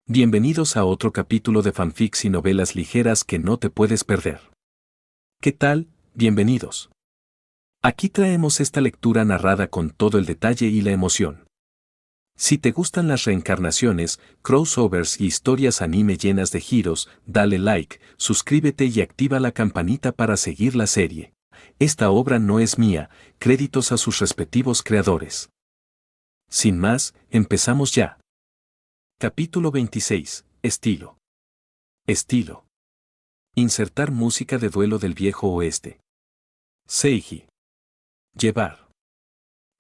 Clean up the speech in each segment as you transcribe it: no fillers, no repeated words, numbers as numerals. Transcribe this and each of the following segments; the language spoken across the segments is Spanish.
Bienvenidos a otro capítulo de fanfics y novelas ligeras que no te puedes perder. ¿Qué tal? Bienvenidos. Aquí traemos esta lectura narrada con todo el detalle y la emoción. Si te gustan las reencarnaciones, crossovers y historias anime llenas de giros, dale like, suscríbete y activa la campanita para seguir la serie. Esta obra no es mía, créditos a sus respectivos creadores. Sin más, empezamos ya. Capítulo 26. Estilo. Estilo. Insertar música de duelo del viejo oeste. Seiji. Llevar.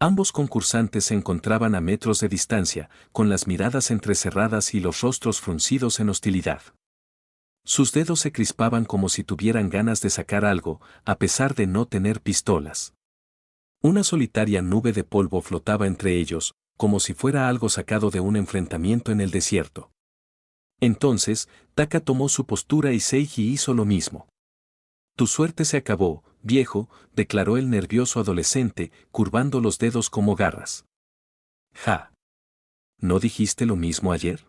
Ambos concursantes se encontraban a metros de distancia, con las miradas entrecerradas y los rostros fruncidos en hostilidad. Sus dedos se crispaban como si tuvieran ganas de sacar algo, a pesar de no tener pistolas. Una solitaria nube de polvo flotaba entre ellos, como si fuera algo sacado de un enfrentamiento en el desierto. Entonces, Taka tomó su postura y Seiji hizo lo mismo. Tu suerte se acabó, viejo, declaró el nervioso adolescente, curvando los dedos como garras. Ja. ¿No dijiste lo mismo ayer?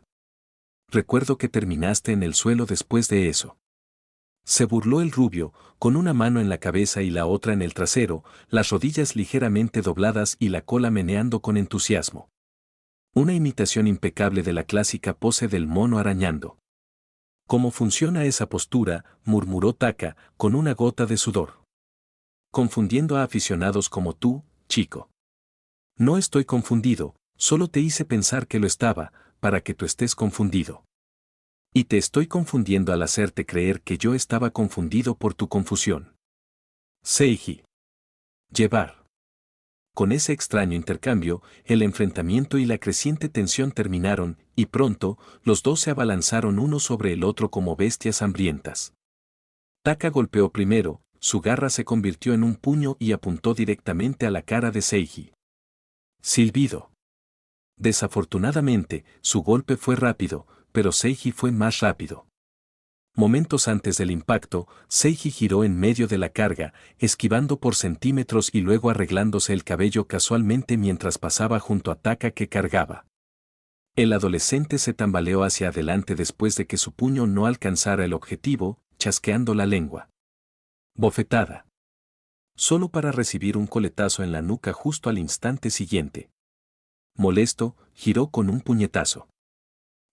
Recuerdo que terminaste en el suelo después de eso. Se burló el rubio, con una mano en la cabeza y la otra en el trasero, las rodillas ligeramente dobladas y la cola meneando con entusiasmo. Una imitación impecable de la clásica pose del mono arañando. ¿Cómo funciona esa postura?, murmuró Taka, con una gota de sudor. Confundiendo a aficionados como tú, chico. No estoy confundido, solo te hice pensar que lo estaba, para que tú estés confundido. Y te estoy confundiendo al hacerte creer que yo estaba confundido por tu confusión. Seiji. Llevar. Con ese extraño intercambio, el enfrentamiento y la creciente tensión terminaron, y pronto, los dos se abalanzaron uno sobre el otro como bestias hambrientas. Taka golpeó primero, su garra se convirtió en un puño y apuntó directamente a la cara de Seiji. Silbido. Desafortunadamente, su golpe fue rápido, pero Seiji fue más rápido. Momentos antes del impacto, Seiji giró en medio de la carga, esquivando por centímetros y luego arreglándose el cabello casualmente mientras pasaba junto a Taka que cargaba. El adolescente se tambaleó hacia adelante después de que su puño no alcanzara el objetivo, chasqueando la lengua. Bofetada. Solo para recibir un coletazo en la nuca justo al instante siguiente. Molesto, giró con un puñetazo.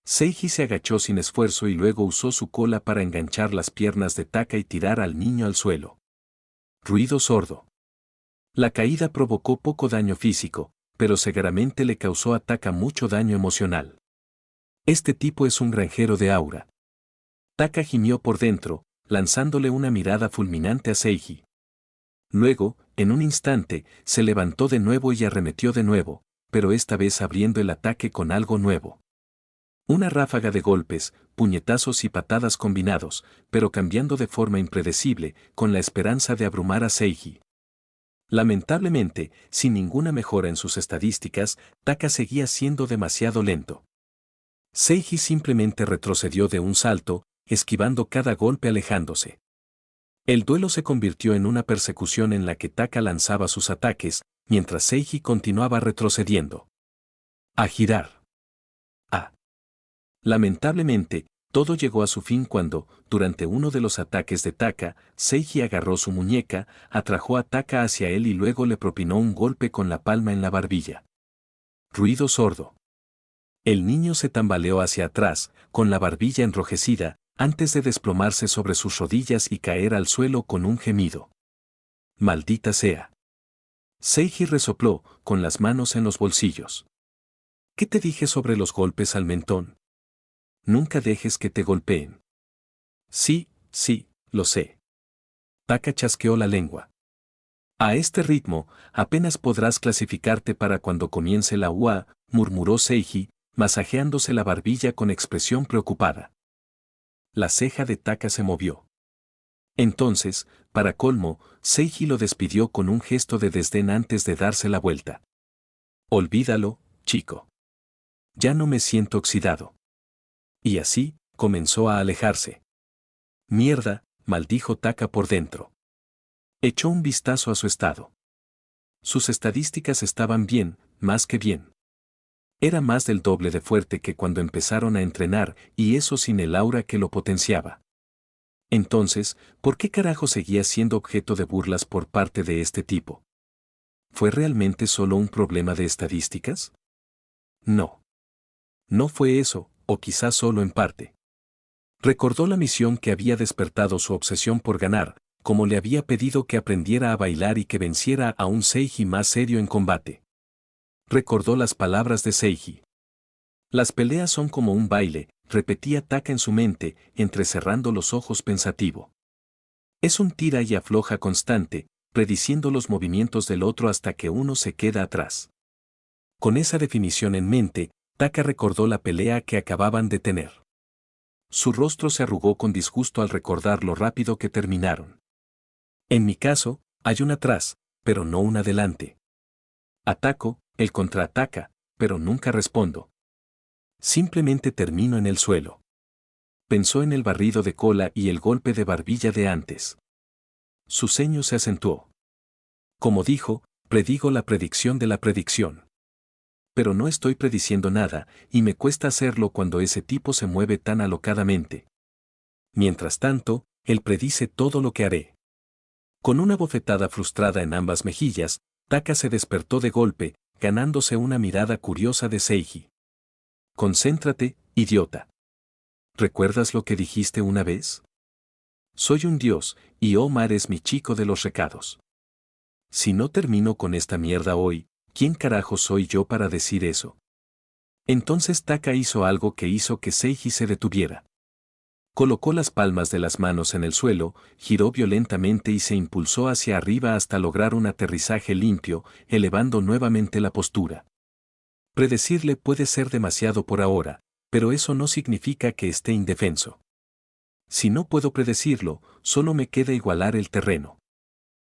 Seiji se agachó sin esfuerzo y luego usó su cola para enganchar las piernas de Taka y tirar al niño al suelo. Ruido sordo. La caída provocó poco daño físico, pero seguramente le causó a Taka mucho daño emocional. Este tipo es un granjero de aura. Taka gimió por dentro, lanzándole una mirada fulminante a Seiji. Luego, en un instante, se levantó de nuevo y arremetió de nuevo, pero esta vez abriendo el ataque con algo nuevo. Una ráfaga de golpes, puñetazos y patadas combinados, pero cambiando de forma impredecible, con la esperanza de abrumar a Seiji. Lamentablemente, sin ninguna mejora en sus estadísticas, Taka seguía siendo demasiado lento. Seiji simplemente retrocedió de un salto, esquivando cada golpe alejándose. El duelo se convirtió en una persecución en la que Taka lanzaba sus ataques, mientras Seiji continuaba retrocediendo. A girar. Lamentablemente, todo llegó a su fin cuando, durante uno de los ataques de Taka, Seiji agarró su muñeca, atrajo a Taka hacia él y luego le propinó un golpe con la palma en la barbilla. Ruido sordo. El niño se tambaleó hacia atrás, con la barbilla enrojecida, antes de desplomarse sobre sus rodillas y caer al suelo con un gemido. Maldita sea. Seiji resopló, con las manos en los bolsillos. ¿Qué te dije sobre los golpes al mentón? Nunca dejes que te golpeen. Sí, lo sé. Taka chasqueó la lengua. A este ritmo, apenas podrás clasificarte para cuando comience la UA, murmuró Seiji, masajeándose la barbilla con expresión preocupada. La ceja de Taka se movió. Entonces, para colmo, Seiji lo despidió con un gesto de desdén antes de darse la vuelta. Olvídalo, chico. Ya no me siento oxidado. Y así, comenzó a alejarse. Mierda, maldijo Taka por dentro. Echó un vistazo a su estado. Sus estadísticas estaban bien, más que bien. Era más del doble de fuerte que cuando empezaron a entrenar, y eso sin el aura que lo potenciaba. Entonces, ¿por qué carajo seguía siendo objeto de burlas por parte de este tipo? ¿Fue realmente solo un problema de estadísticas? No. No fue eso, o quizás solo en parte. Recordó la misión que había despertado su obsesión por ganar, como le había pedido que aprendiera a bailar y que venciera a un Seiji más serio en combate. Recordó las palabras de Seiji. Las peleas son como un baile, repetía Taka en su mente, entrecerrando los ojos pensativo. Es un tira y afloja constante, prediciendo los movimientos del otro hasta que uno se queda atrás. Con esa definición en mente, Taka recordó la pelea que acababan de tener. Su rostro se arrugó con disgusto al recordar lo rápido que terminaron. En mi caso, hay un atrás, pero no un adelante. Ataco, él contraataca, pero nunca respondo. Simplemente termino en el suelo. Pensó en el barrido de cola y el golpe de barbilla de antes. Su ceño se acentuó. Como dijo, predigo la predicción de la predicción. Pero no estoy prediciendo nada, y me cuesta hacerlo cuando ese tipo se mueve tan alocadamente. Mientras tanto, él predice todo lo que haré. Con una bofetada frustrada en ambas mejillas, Taka se despertó de golpe, ganándose una mirada curiosa de Seiji. Concéntrate, idiota. ¿Recuerdas lo que dijiste una vez? Soy un dios, y Omar es mi chico de los recados. Si no termino con esta mierda hoy, ¿quién carajo soy yo para decir eso? Entonces Taka hizo algo que hizo que Seiji se detuviera. Colocó las palmas de las manos en el suelo, giró violentamente y se impulsó hacia arriba hasta lograr un aterrizaje limpio, elevando nuevamente la postura. Predecirle puede ser demasiado por ahora, pero eso no significa que esté indefenso. Si no puedo predecirlo, solo me queda igualar el terreno.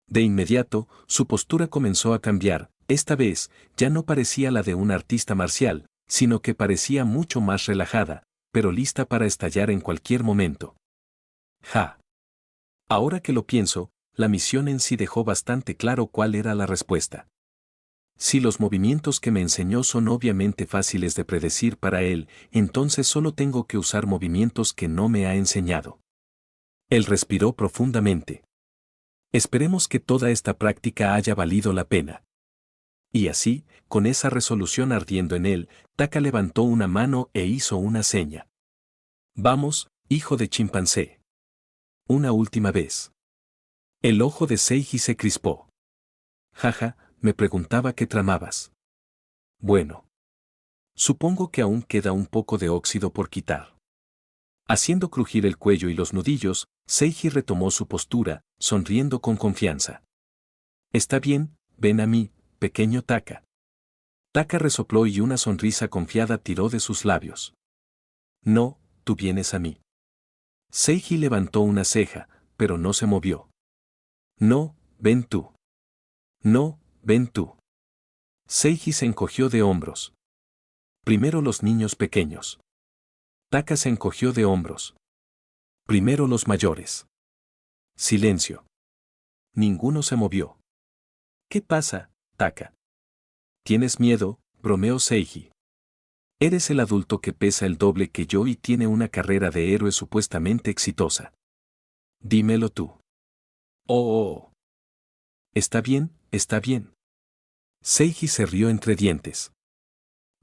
De inmediato, su postura comenzó a cambiar, esta vez, ya no parecía la de un artista marcial, sino que parecía mucho más relajada, pero lista para estallar en cualquier momento. Ja. Ahora que lo pienso, la misión en sí dejó bastante claro cuál era la respuesta. Si los movimientos que me enseñó son obviamente fáciles de predecir para él, entonces solo tengo que usar movimientos que no me ha enseñado. Él respiró profundamente. Esperemos que toda esta práctica haya valido la pena. Y así, con esa resolución ardiendo en él, Taka levantó una mano e hizo una seña. Vamos, hijo de chimpancé. Una última vez. El ojo de Seiji se crispó. Jaja, me preguntaba qué tramabas. Bueno. Supongo que aún queda un poco de óxido por quitar. Haciendo crujir el cuello y los nudillos, Seiji retomó su postura, sonriendo con confianza. Está bien, ven a mí, pequeño Taka. Taka resopló y una sonrisa confiada tiró de sus labios. No, tú vienes a mí. Seiji levantó una ceja, pero no se movió. No, ven tú. No, ven tú. Seiji se encogió de hombros. Primero los niños pequeños. Taka se encogió de hombros. Primero los mayores. Silencio. Ninguno se movió. ¿Qué pasa, Taka? ¿Tienes miedo? Bromeó Seiji. Eres el adulto que pesa el doble que yo y tiene una carrera de héroe supuestamente exitosa. Dímelo tú. Oh. Está bien, está bien. Seiji se rió entre dientes.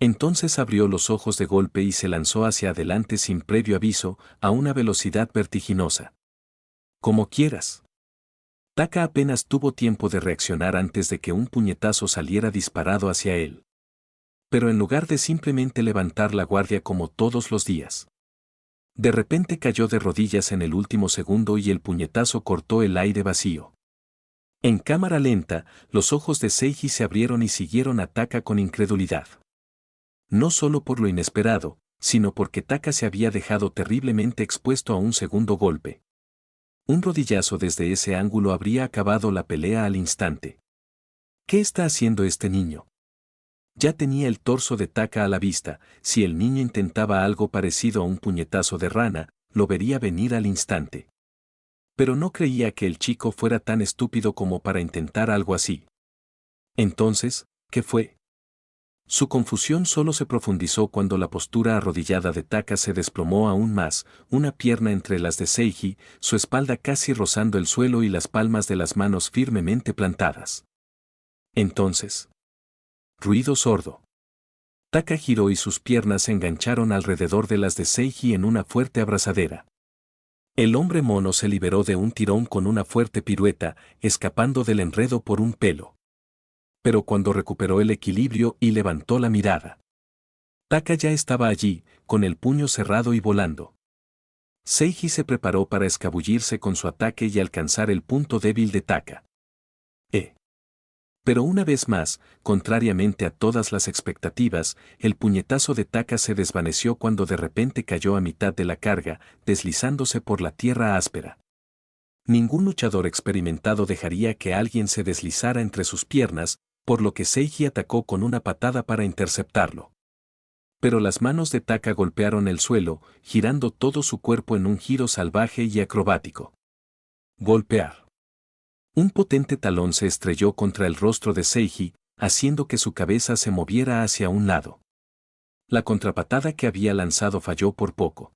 Entonces abrió los ojos de golpe y se lanzó hacia adelante sin previo aviso, a una velocidad vertiginosa. Como quieras. Taka apenas tuvo tiempo de reaccionar antes de que un puñetazo saliera disparado hacia él. Pero en lugar de simplemente levantar la guardia como todos los días. De repente cayó de rodillas en el último segundo y el puñetazo cortó el aire vacío. En cámara lenta, los ojos de Seiji se abrieron y siguieron a Taka con incredulidad. No solo por lo inesperado, sino porque Taka se había dejado terriblemente expuesto a un segundo golpe. Un rodillazo desde ese ángulo habría acabado la pelea al instante. ¿Qué está haciendo este niño? Ya tenía el torso de Taka a la vista, si el niño intentaba algo parecido a un puñetazo de rana, lo vería venir al instante. Pero no creía que el chico fuera tan estúpido como para intentar algo así. Entonces, ¿qué fue? Su confusión solo se profundizó cuando la postura arrodillada de Taka se desplomó aún más, una pierna entre las de Seiji, su espalda casi rozando el suelo y las palmas de las manos firmemente plantadas. Entonces. Ruido sordo. Taka giró y sus piernas se engancharon alrededor de las de Seiji en una fuerte abrazadera. El hombre mono se liberó de un tirón con una fuerte pirueta, escapando del enredo por un pelo. Pero cuando recuperó el equilibrio y levantó la mirada, Taka ya estaba allí, con el puño cerrado y volando. Seiji se preparó para escabullirse con su ataque y alcanzar el punto débil de Taka. Pero una vez más, contrariamente a todas las expectativas, el puñetazo de Taka se desvaneció cuando de repente cayó a mitad de la carga, deslizándose por la tierra áspera. Ningún luchador experimentado dejaría que alguien se deslizara entre sus piernas, por lo que Seiji atacó con una patada para interceptarlo. Pero las manos de Taka golpearon el suelo, girando todo su cuerpo en un giro salvaje y acrobático. Golpear. Un potente talón se estrelló contra el rostro de Seiji, haciendo que su cabeza se moviera hacia un lado. La contrapatada que había lanzado falló por poco.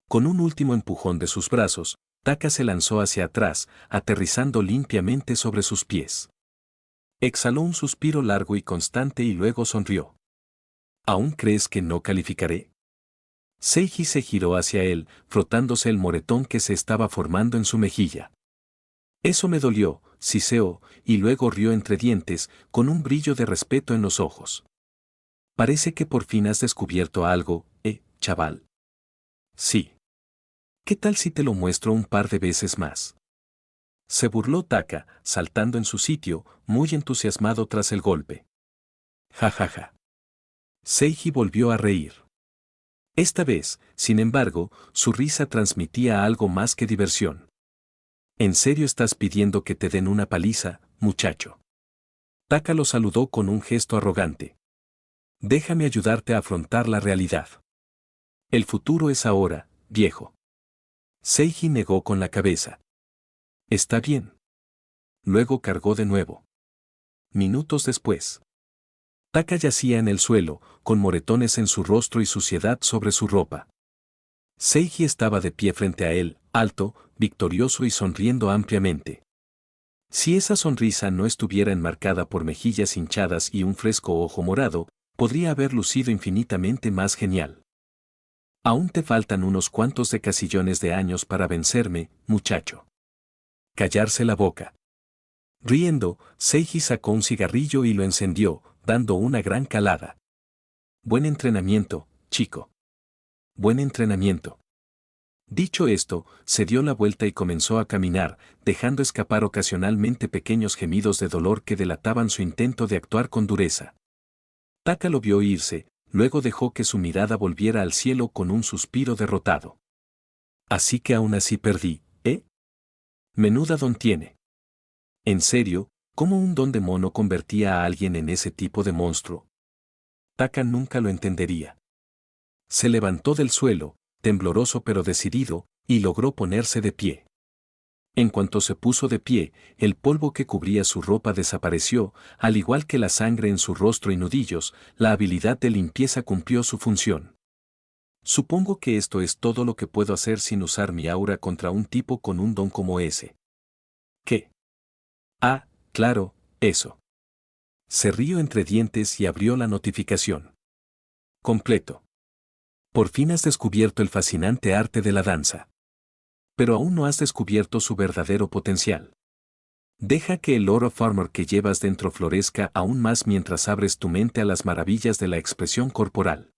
Con un último empujón de sus brazos, Taka se lanzó hacia atrás, aterrizando limpiamente sobre sus pies. Exhaló un suspiro largo y constante y luego sonrió. ¿Aún crees que no calificaré? Seiji se giró hacia él, frotándose el moretón que se estaba formando en su mejilla. Eso me dolió, siseó, y luego rió entre dientes, con un brillo de respeto en los ojos. Parece que por fin has descubierto algo, chaval. Sí. ¿Qué tal si te lo muestro un par de veces más? Se burló Taka, saltando en su sitio, muy entusiasmado tras el golpe. Ja ja ja. Seiji volvió a reír. Esta vez, sin embargo, su risa transmitía algo más que diversión. ¿En serio estás pidiendo que te den una paliza, muchacho? Taka lo saludó con un gesto arrogante. Déjame ayudarte a afrontar la realidad. El futuro es ahora, viejo. Seiji negó con la cabeza. Está bien. Luego cargó de nuevo. Minutos después. Taka yacía en el suelo, con moretones en su rostro y suciedad sobre su ropa. Seiji estaba de pie frente a él, alto, victorioso y sonriendo ampliamente. Si esa sonrisa no estuviera enmarcada por mejillas hinchadas y un fresco ojo morado, podría haber lucido infinitamente más genial. Aún te faltan unos cuantos decasillones de años para vencerme, muchacho. Callarse la boca. Riendo, Seiji sacó un cigarrillo y lo encendió, dando una gran calada. Buen entrenamiento, chico. Buen entrenamiento. Dicho esto, se dio la vuelta y comenzó a caminar, dejando escapar ocasionalmente pequeños gemidos de dolor que delataban su intento de actuar con dureza. Taka lo vio irse, luego dejó que su mirada volviera al cielo con un suspiro derrotado. Así que aún así perdí, ¿eh? Menuda don tiene. En serio, ¿cómo un don de mono convertía a alguien en ese tipo de monstruo? Taka nunca lo entendería. Se levantó del suelo, tembloroso pero decidido, y logró ponerse de pie. En cuanto se puso de pie, el polvo que cubría su ropa desapareció, al igual que la sangre en su rostro y nudillos, la habilidad de limpieza cumplió su función. Supongo que esto es todo lo que puedo hacer sin usar mi aura contra un tipo con un don como ese. ¿Qué? Ah, claro, eso. Se rió entre dientes y abrió la notificación. Completo. Por fin has descubierto el fascinante arte de la danza. Pero aún no has descubierto su verdadero potencial. Deja que el Lord of Armor que llevas dentro florezca aún más mientras abres tu mente a las maravillas de la expresión corporal.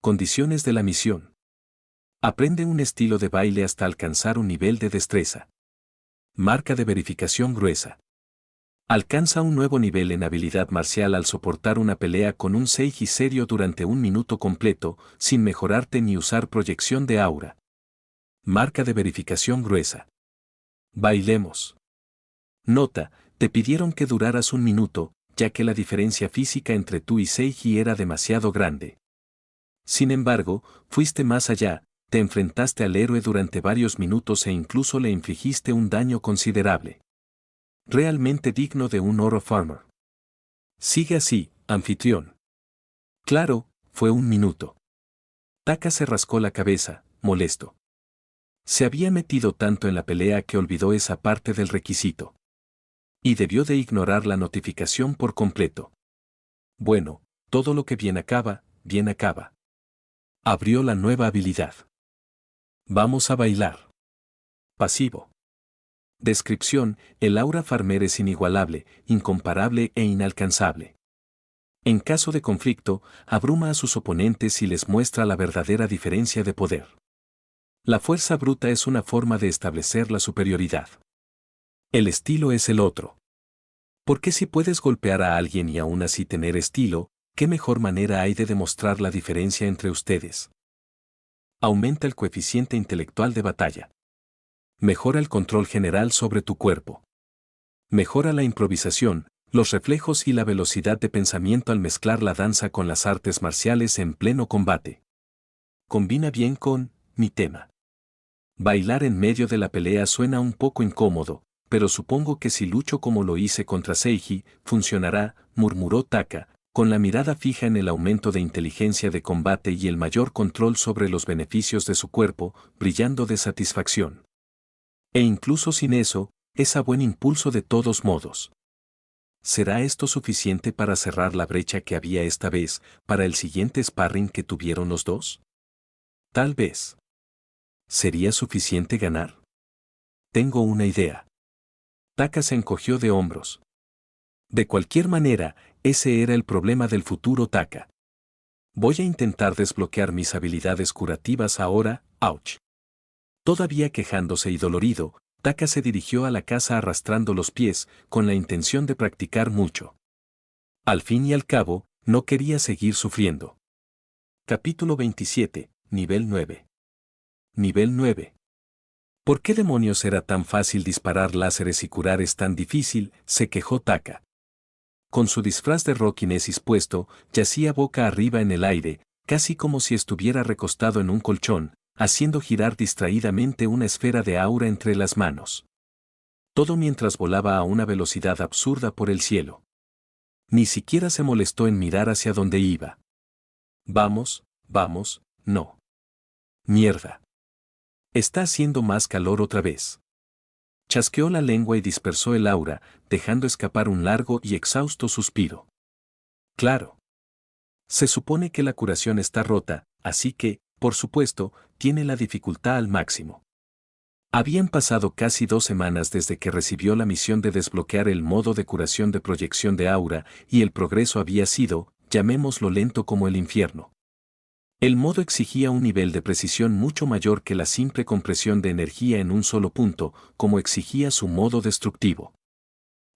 Condiciones de la misión. Aprende un estilo de baile hasta alcanzar un nivel de destreza. Marca de verificación gruesa. Alcanza un nuevo nivel en habilidad marcial al soportar una pelea con un Seiji serio durante un minuto completo, sin mejorarte ni usar proyección de aura. Marca de verificación gruesa. Bailemos. Nota, te pidieron que duraras un minuto, ya que la diferencia física entre tú y Seiji era demasiado grande. Sin embargo, fuiste más allá, te enfrentaste al héroe durante varios minutos e incluso le infligiste un daño considerable. Realmente digno de un Lord of Armor. Sigue así, anfitrión. Claro, fue un minuto. Taka se rascó la cabeza, molesto. Se había metido tanto en la pelea que olvidó esa parte del requisito. Y debió de ignorar la notificación por completo. Bueno, todo lo que bien acaba, bien acaba. Abrió la nueva habilidad. Vamos a bailar. Pasivo. Descripción: el aura farmer es inigualable, incomparable e inalcanzable. En caso de conflicto, abruma a sus oponentes y les muestra la verdadera diferencia de poder. La fuerza bruta es una forma de establecer la superioridad. El estilo es el otro. Porque si puedes golpear a alguien y aún así tener estilo, ¿qué mejor manera hay de demostrar la diferencia entre ustedes? Aumenta el coeficiente intelectual de batalla. Mejora el control general sobre tu cuerpo. Mejora la improvisación, los reflejos y la velocidad de pensamiento al mezclar la danza con las artes marciales en pleno combate. Combina bien con mi tema. Bailar en medio de la pelea suena un poco incómodo, pero supongo que si lucho como lo hice contra Seiji, funcionará, murmuró Taka, con la mirada fija en el aumento de inteligencia de combate y el mayor control sobre los beneficios de su cuerpo, brillando de satisfacción. E incluso sin eso, es a buen impulso de todos modos. ¿Será esto suficiente para cerrar la brecha que había esta vez, para el siguiente sparring que tuvieron los dos? Tal vez. ¿Sería suficiente ganar? Tengo una idea. Taka se encogió de hombros. De cualquier manera, ese era el problema del futuro Taka. Voy a intentar desbloquear mis habilidades curativas ahora, ouch. Todavía quejándose y dolorido, Taka se dirigió a la casa arrastrando los pies, con la intención de practicar mucho. Al fin y al cabo, no quería seguir sufriendo. Capítulo 27, Nivel 9. Nivel 9. ¿Por qué demonios era tan fácil disparar láseres y curar es tan difícil?, se quejó Taka. Con su disfraz de Rokinesis puesto, yacía boca arriba en el aire, casi como si estuviera recostado en un colchón, haciendo girar distraídamente una esfera de aura entre las manos. Todo mientras volaba a una velocidad absurda por el cielo. Ni siquiera se molestó en mirar hacia dónde iba. Vamos, vamos, no. Mierda. Está haciendo más calor otra vez. Chasqueó la lengua y dispersó el aura, dejando escapar un largo y exhausto suspiro. Claro. Se supone que la curación está rota, así que, por supuesto, tiene la dificultad al máximo. Habían pasado casi 2 semanas desde que recibió la misión de desbloquear el modo de curación de proyección de aura, y el progreso había sido, llamémoslo lento como el infierno. El modo exigía un nivel de precisión mucho mayor que la simple compresión de energía en un solo punto, como exigía su modo destructivo.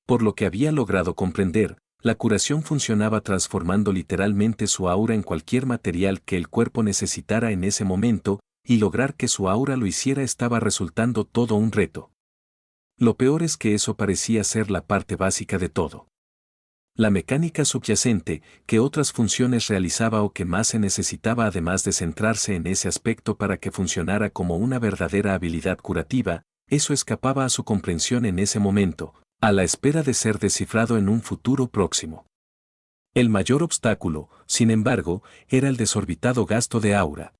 Por lo que había logrado comprender, la curación funcionaba transformando literalmente su aura en cualquier material que el cuerpo necesitara en ese momento, y lograr que su aura lo hiciera estaba resultando todo un reto. Lo peor es que eso parecía ser la parte básica de todo. La mecánica subyacente, que otras funciones realizaba o que más se necesitaba además de centrarse en ese aspecto para que funcionara como una verdadera habilidad curativa, eso escapaba a su comprensión en ese momento, a la espera de ser descifrado en un futuro próximo. El mayor obstáculo, sin embargo, era el desorbitado gasto de aura.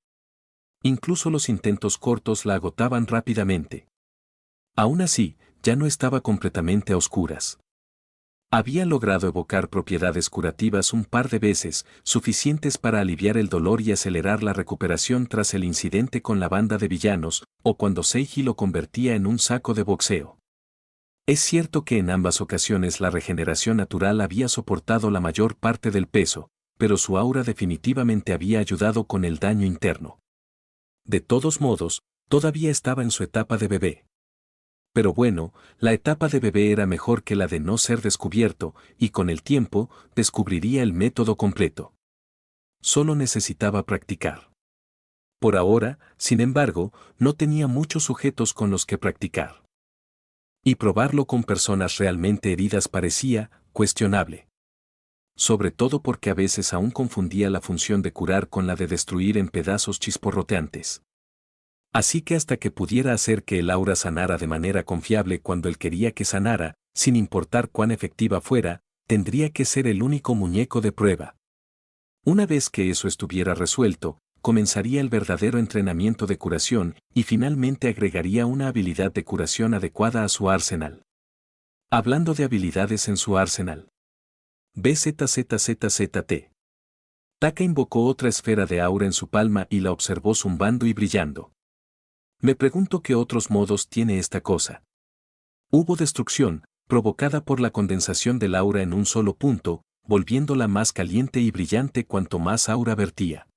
Incluso los intentos cortos la agotaban rápidamente. Aún así, ya no estaba completamente a oscuras. Había logrado evocar propiedades curativas un par de veces, suficientes para aliviar el dolor y acelerar la recuperación tras el incidente con la banda de villanos, o cuando Seiji lo convertía en un saco de boxeo. Es cierto que en ambas ocasiones la regeneración natural había soportado la mayor parte del peso, pero su aura definitivamente había ayudado con el daño interno. De todos modos, todavía estaba en su etapa de bebé. Pero bueno, la etapa de bebé era mejor que la de no ser descubierto, y con el tiempo, descubriría el método completo. Solo necesitaba practicar. Por ahora, sin embargo, no tenía muchos sujetos con los que practicar. Y probarlo con personas realmente heridas parecía cuestionable. Sobre todo porque a veces aún confundía la función de curar con la de destruir en pedazos chisporroteantes. Así que hasta que pudiera hacer que el aura sanara de manera confiable cuando él quería que sanara, sin importar cuán efectiva fuera, tendría que ser el único muñeco de prueba. Una vez que eso estuviera resuelto, comenzaría el verdadero entrenamiento de curación y finalmente agregaría una habilidad de curación adecuada a su arsenal. Hablando de habilidades en su arsenal. BZZZZT. Taka invocó otra esfera de aura en su palma y la observó zumbando y brillando. Me pregunto qué otros modos tiene esta cosa. Hubo destrucción, provocada por la condensación del aura en un solo punto, volviéndola más caliente y brillante cuanto más aura vertía.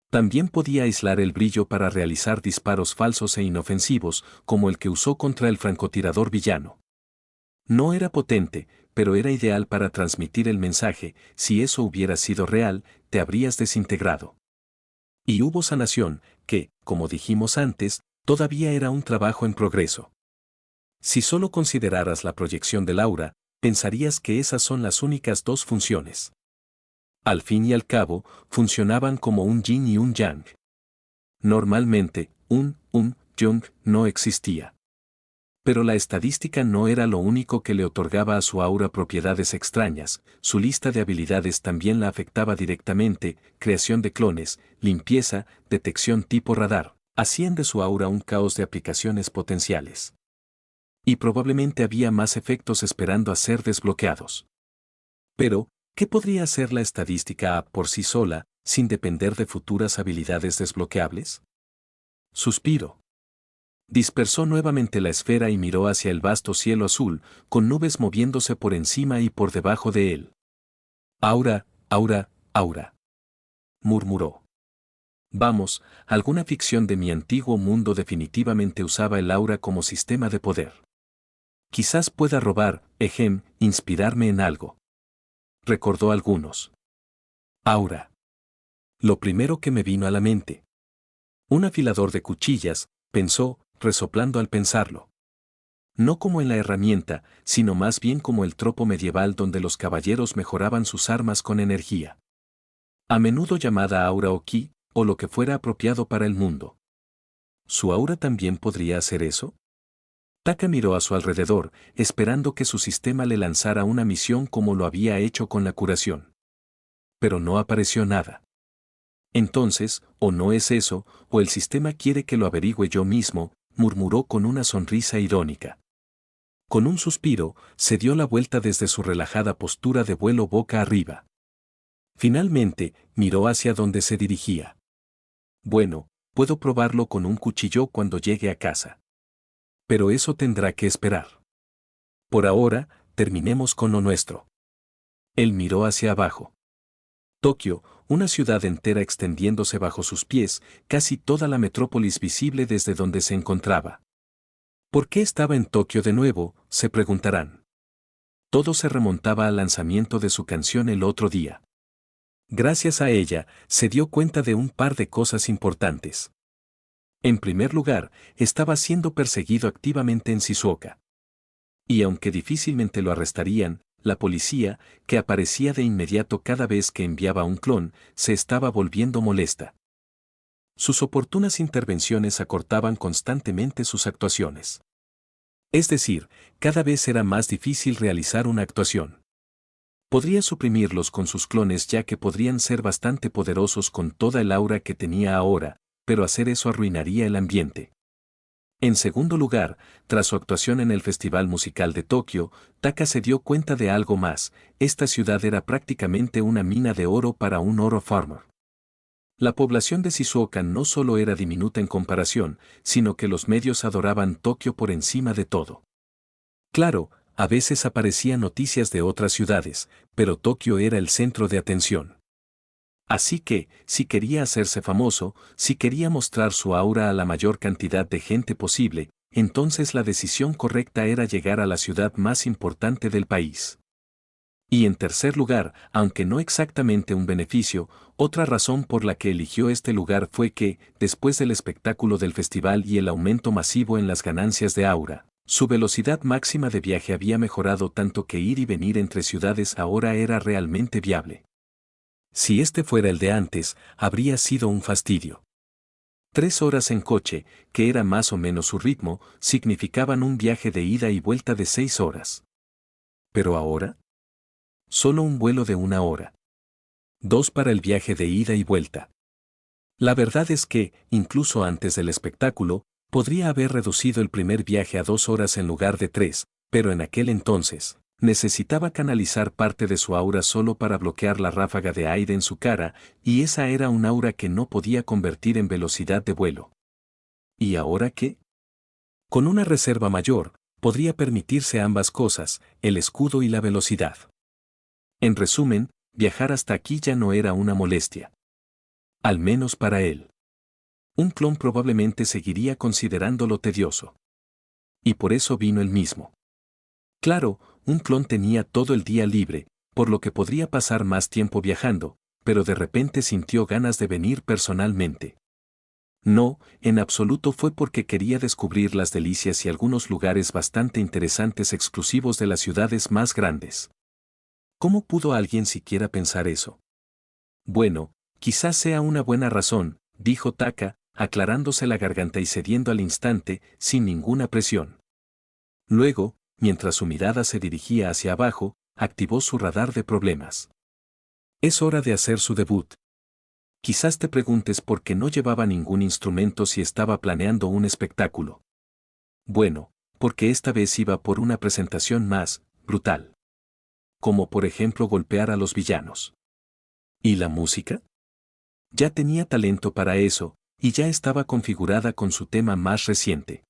También podía aislar el brillo para realizar disparos falsos e inofensivos, como el que usó contra el francotirador villano. No era potente, pero era ideal para transmitir el mensaje: si eso hubiera sido real, te habrías desintegrado. Y hubo sanación, que, como dijimos antes, todavía era un trabajo en progreso. Si solo consideraras la proyección del aura, pensarías que esas son las únicas dos funciones. Al fin y al cabo, funcionaban como un yin y un yang. Normalmente, un yang no existía. Pero la estadística no era lo único que le otorgaba a su aura propiedades extrañas, su lista de habilidades también la afectaba directamente: creación de clones, limpieza, detección tipo radar, hacían de su aura un caos de aplicaciones potenciales. Y probablemente había más efectos esperando a ser desbloqueados. Pero, ¿qué podría hacer la estadística por sí sola, sin depender de futuras habilidades desbloqueables? Suspiro. Dispersó nuevamente la esfera y miró hacia el vasto cielo azul, con nubes moviéndose por encima y por debajo de él. Aura, aura, aura. Murmuró. Vamos, alguna ficción de mi antiguo mundo definitivamente usaba el aura como sistema de poder. Quizás pueda robar, inspirarme en algo. Recordó algunos. Aura. Lo primero que me vino a la mente. Un afilador de cuchillas, pensó, resoplando al pensarlo. No como en la herramienta, sino más bien como el tropo medieval donde los caballeros mejoraban sus armas con energía. A menudo llamada aura o ki, o lo que fuera apropiado para el mundo. ¿Su aura también podría hacer eso? Taka miró a su alrededor, esperando que su sistema le lanzara una misión como lo había hecho con la curación. Pero no apareció nada. Entonces, o no es eso, o el sistema quiere que lo averigüe yo mismo, murmuró con una sonrisa irónica. Con un suspiro, se dio la vuelta desde su relajada postura de vuelo boca arriba. Finalmente, miró hacia donde se dirigía. Bueno, puedo probarlo con un cuchillo cuando llegue a casa. Pero eso tendrá que esperar. Por ahora, terminemos con lo nuestro. Él miró hacia abajo. Tokio, una ciudad entera extendiéndose bajo sus pies, casi toda la metrópolis visible desde donde se encontraba. ¿Por qué estaba en Tokio de nuevo?, se preguntarán. Todo se remontaba al lanzamiento de su canción el otro día. Gracias a ella, se dio cuenta de un par de cosas importantes. En primer lugar, estaba siendo perseguido activamente en Shizuoka. Y aunque difícilmente lo arrestarían, la policía, que aparecía de inmediato cada vez que enviaba un clon, se estaba volviendo molesta. Sus oportunas intervenciones acortaban constantemente sus actuaciones. Es decir, cada vez era más difícil realizar una actuación. Podría suprimirlos con sus clones ya que podrían ser bastante poderosos con toda el aura que tenía ahora, pero hacer eso arruinaría el ambiente. En segundo lugar, tras su actuación en el Festival Musical de Tokio, Taka se dio cuenta de algo más: esta ciudad era prácticamente una mina de oro para un oro farmer. La población de Shizuoka no solo era diminuta en comparación, sino que los medios adoraban Tokio por encima de todo. Claro, a veces aparecían noticias de otras ciudades, pero Tokio era el centro de atención. Así que, si quería hacerse famoso, si quería mostrar su aura a la mayor cantidad de gente posible, entonces la decisión correcta era llegar a la ciudad más importante del país. Y en tercer lugar, aunque no exactamente un beneficio, otra razón por la que eligió este lugar fue que, después del espectáculo del festival y el aumento masivo en las ganancias de aura, su velocidad máxima de viaje había mejorado tanto que ir y venir entre ciudades ahora era realmente viable. Si este fuera el de antes, habría sido un fastidio. 3 horas en coche, que era más o menos su ritmo, significaban un viaje de ida y vuelta de 6 horas. Pero ahora, solo un vuelo de 1 hora. 2 para el viaje de ida y vuelta. La verdad es que, incluso antes del espectáculo, podría haber reducido el primer viaje a 2 horas en lugar de 3, pero en aquel entonces, necesitaba canalizar parte de su aura solo para bloquear la ráfaga de aire en su cara, y esa era un aura que no podía convertir en velocidad de vuelo. ¿Y ahora qué? Con una reserva mayor, podría permitirse ambas cosas, el escudo y la velocidad. En resumen, viajar hasta aquí ya no era una molestia. Al menos para él. Un clon probablemente seguiría considerándolo tedioso. Y por eso vino él mismo. Claro, un clon tenía todo el día libre, por lo que podría pasar más tiempo viajando, pero de repente sintió ganas de venir personalmente. No, en absoluto fue porque quería descubrir las delicias y algunos lugares bastante interesantes exclusivos de las ciudades más grandes. ¿Cómo pudo alguien siquiera pensar eso? Bueno, quizás sea una buena razón, dijo Taka, aclarándose la garganta y cediendo al instante, sin ninguna presión. Luego, mientras su mirada se dirigía hacia abajo, activó su radar de problemas. Es hora de hacer su debut. Quizás te preguntes por qué no llevaba ningún instrumento si estaba planeando un espectáculo. Bueno, porque esta vez iba por una presentación más brutal. Como por ejemplo golpear a los villanos. ¿Y la música? Ya tenía talento para eso, y ya estaba configurada con su tema más reciente.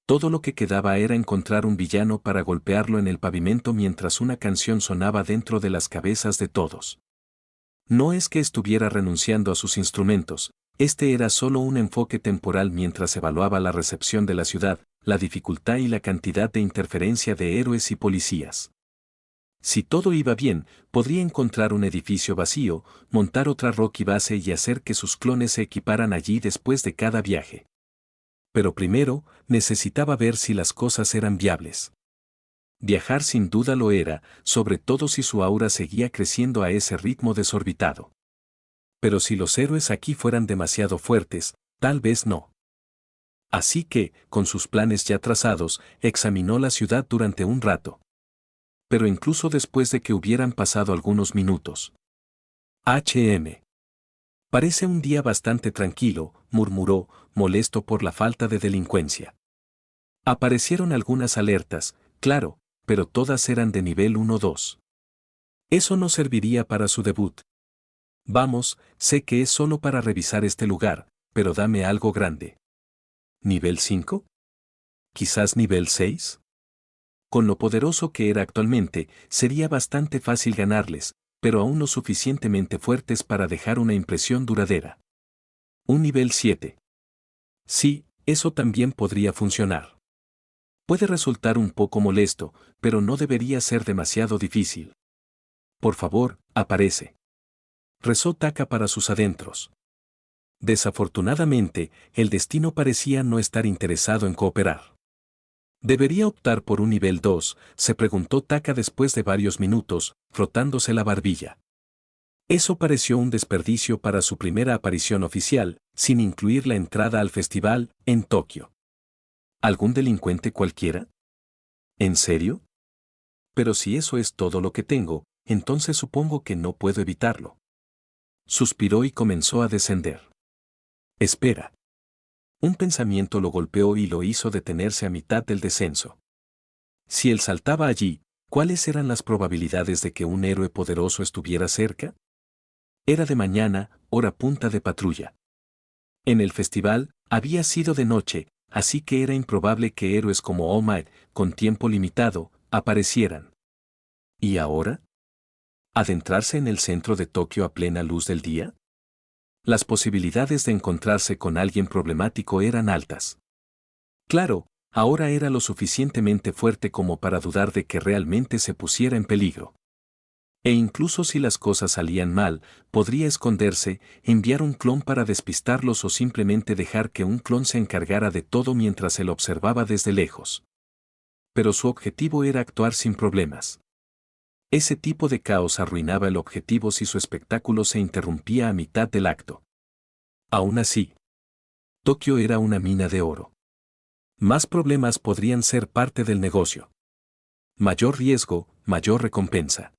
Todo lo que quedaba era encontrar un villano para golpearlo en el pavimento mientras una canción sonaba dentro de las cabezas de todos. No es que estuviera renunciando a sus instrumentos, este era solo un enfoque temporal mientras evaluaba la recepción de la ciudad, la dificultad y la cantidad de interferencia de héroes y policías. Si todo iba bien, podría encontrar un edificio vacío, montar otra Rocky base y hacer que sus clones se equiparan allí después de cada viaje. Pero primero, necesitaba ver si las cosas eran viables. Viajar sin duda lo era, sobre todo si su aura seguía creciendo a ese ritmo desorbitado. Pero si los héroes aquí fueran demasiado fuertes, tal vez no. Así que, con sus planes ya trazados, examinó la ciudad durante un rato. Pero incluso después de que hubieran pasado algunos minutos. Parece un día bastante tranquilo, murmuró, molesto por la falta de delincuencia. Aparecieron algunas alertas, claro, pero todas eran de nivel 1-2. Eso no serviría para su debut. Vamos, sé que es solo para revisar este lugar, pero dame algo grande. ¿Nivel 5? ¿Quizás nivel 6? Con lo poderoso que era actualmente, sería bastante fácil ganarles, pero aún lo suficientemente fuertes para dejar una impresión duradera. Un nivel 7. Sí, eso también podría funcionar. Puede resultar un poco molesto, pero no debería ser demasiado difícil. Por favor, aparece. Rezó Taka para sus adentros. Desafortunadamente, el destino parecía no estar interesado en cooperar. ¿Debería optar por un nivel 2? Se preguntó Taka después de varios minutos, frotándose la barbilla. Eso pareció un desperdicio para su primera aparición oficial, sin incluir la entrada al festival, en Tokio. ¿Algún delincuente cualquiera? ¿En serio? Pero si eso es todo lo que tengo, entonces supongo que no puedo evitarlo. Suspiró y comenzó a descender. Espera. Un pensamiento lo golpeó y lo hizo detenerse a mitad del descenso. Si él saltaba allí, ¿cuáles eran las probabilidades de que un héroe poderoso estuviera cerca? Era de mañana, hora punta de patrulla. En el festival, había sido de noche, así que era improbable que héroes como All Might, con tiempo limitado, aparecieran. ¿Y ahora? ¿Adentrarse en el centro de Tokio a plena luz del día? Las posibilidades de encontrarse con alguien problemático eran altas. Claro, ahora era lo suficientemente fuerte como para dudar de que realmente se pusiera en peligro. E incluso si las cosas salían mal, podría esconderse, enviar un clon para despistarlos o simplemente dejar que un clon se encargara de todo mientras él observaba desde lejos. Pero su objetivo era actuar sin problemas. Ese tipo de caos arruinaba el objetivo si su espectáculo se interrumpía a mitad del acto. Aún así, Tokio era una mina de oro. Más problemas podrían ser parte del negocio. Mayor riesgo, mayor recompensa.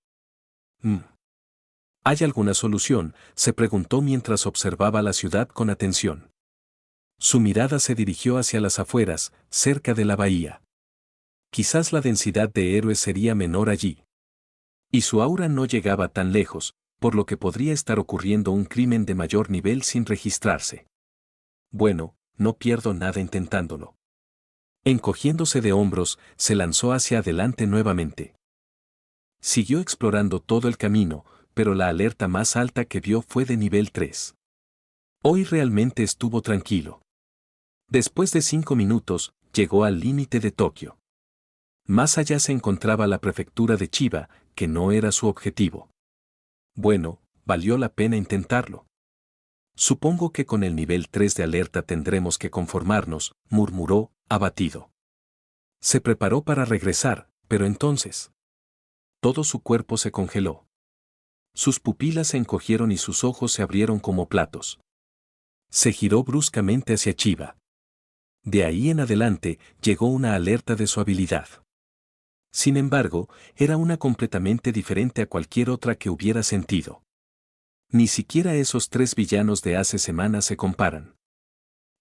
¿Hay alguna solución?, se preguntó mientras observaba la ciudad con atención. Su mirada se dirigió hacia las afueras, cerca de la bahía. Quizás la densidad de héroes sería menor allí. Y su aura no llegaba tan lejos, por lo que podría estar ocurriendo un crimen de mayor nivel sin registrarse. Bueno, no pierdo nada intentándolo. Encogiéndose de hombros, se lanzó hacia adelante nuevamente. Siguió explorando todo el camino, pero la alerta más alta que vio fue de nivel 3. Hoy realmente estuvo tranquilo. Después de 5 minutos, llegó al límite de Tokio. Más allá se encontraba la prefectura de Chiba, que no era su objetivo. Bueno, valió la pena intentarlo. Supongo que con el nivel 3 de alerta tendremos que conformarnos, murmuró, abatido. Se preparó para regresar, pero entonces... Todo su cuerpo se congeló. Sus pupilas se encogieron y sus ojos se abrieron como platos. Se giró bruscamente hacia Chiba. De ahí en adelante, llegó una alerta de su habilidad. Sin embargo, era una completamente diferente a cualquier otra que hubiera sentido. Ni siquiera esos 3 villanos de hace semanas se comparan.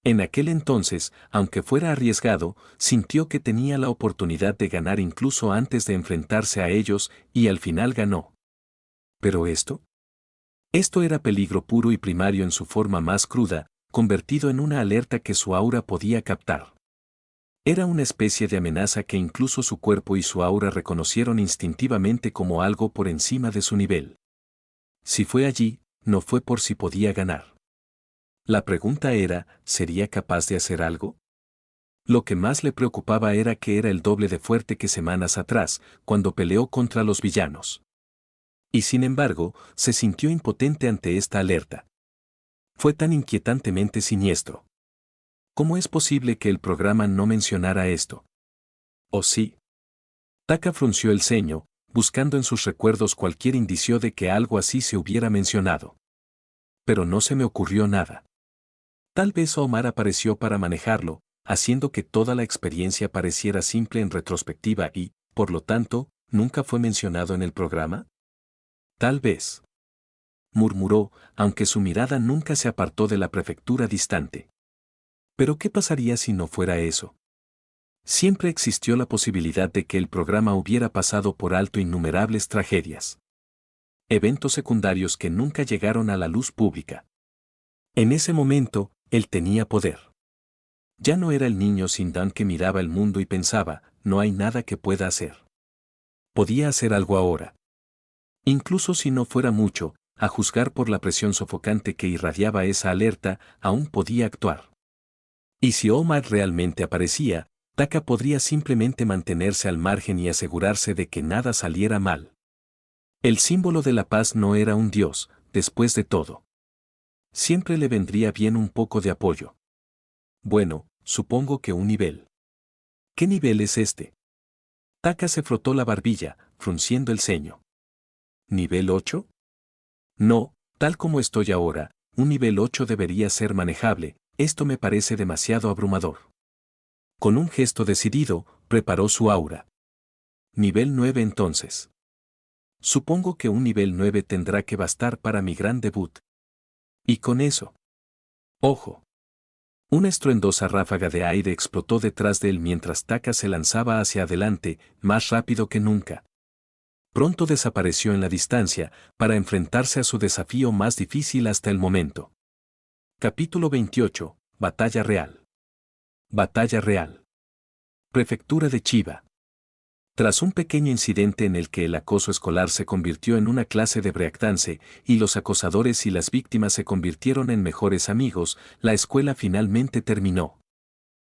En aquel entonces, aunque fuera arriesgado, sintió que tenía la oportunidad de ganar incluso antes de enfrentarse a ellos, y al final ganó. ¿Pero esto? Esto era peligro puro y primario en su forma más cruda, convertido en una alerta que su aura podía captar. Era una especie de amenaza que incluso su cuerpo y su aura reconocieron instintivamente como algo por encima de su nivel. Si fue allí, no fue por si podía ganar. La pregunta era, ¿sería capaz de hacer algo? Lo que más le preocupaba era que era el doble de fuerte que semanas atrás, cuando peleó contra los villanos. Y sin embargo, se sintió impotente ante esta alerta. Fue tan inquietantemente siniestro. ¿Cómo es posible que el programa no mencionara esto? ¿O sí? Taka frunció el ceño, buscando en sus recuerdos cualquier indicio de que algo así se hubiera mencionado. Pero no se me ocurrió nada. Tal vez Omar apareció para manejarlo, haciendo que toda la experiencia pareciera simple en retrospectiva y, por lo tanto, nunca fue mencionado en el programa. Tal vez. Murmuró, aunque su mirada nunca se apartó de la prefectura distante. ¿Pero qué pasaría si no fuera eso? Siempre existió la posibilidad de que el programa hubiera pasado por alto innumerables tragedias. Eventos secundarios que nunca llegaron a la luz pública. En ese momento, él tenía poder. Ya no era el niño sin Dan que miraba el mundo y pensaba, no hay nada que pueda hacer. Podía hacer algo ahora. Incluso si no fuera mucho, a juzgar por la presión sofocante que irradiaba esa alerta, aún podía actuar. Y si Omar realmente aparecía, Taka podría simplemente mantenerse al margen y asegurarse de que nada saliera mal. El símbolo de la paz no era un dios, después de todo. Siempre le vendría bien un poco de apoyo. Bueno, supongo que un nivel. ¿Qué nivel es este? Taka se frotó la barbilla, frunciendo el ceño. ¿Nivel 8? No, tal como estoy ahora, un nivel 8 debería ser manejable, esto me parece demasiado abrumador. Con un gesto decidido, preparó su aura. Nivel 9 entonces. Supongo que un nivel 9 tendrá que bastar para mi gran debut. Y con eso. ¡Ojo! Una estruendosa ráfaga de aire explotó detrás de él mientras Taka se lanzaba hacia adelante, más rápido que nunca. Pronto desapareció en la distancia, para enfrentarse a su desafío más difícil hasta el momento. Capítulo 28. Batalla real. Batalla real. Prefectura de Chiba. Tras un pequeño incidente en el que el acoso escolar se convirtió en una clase de breakdance y los acosadores y las víctimas se convirtieron en mejores amigos, la escuela finalmente terminó.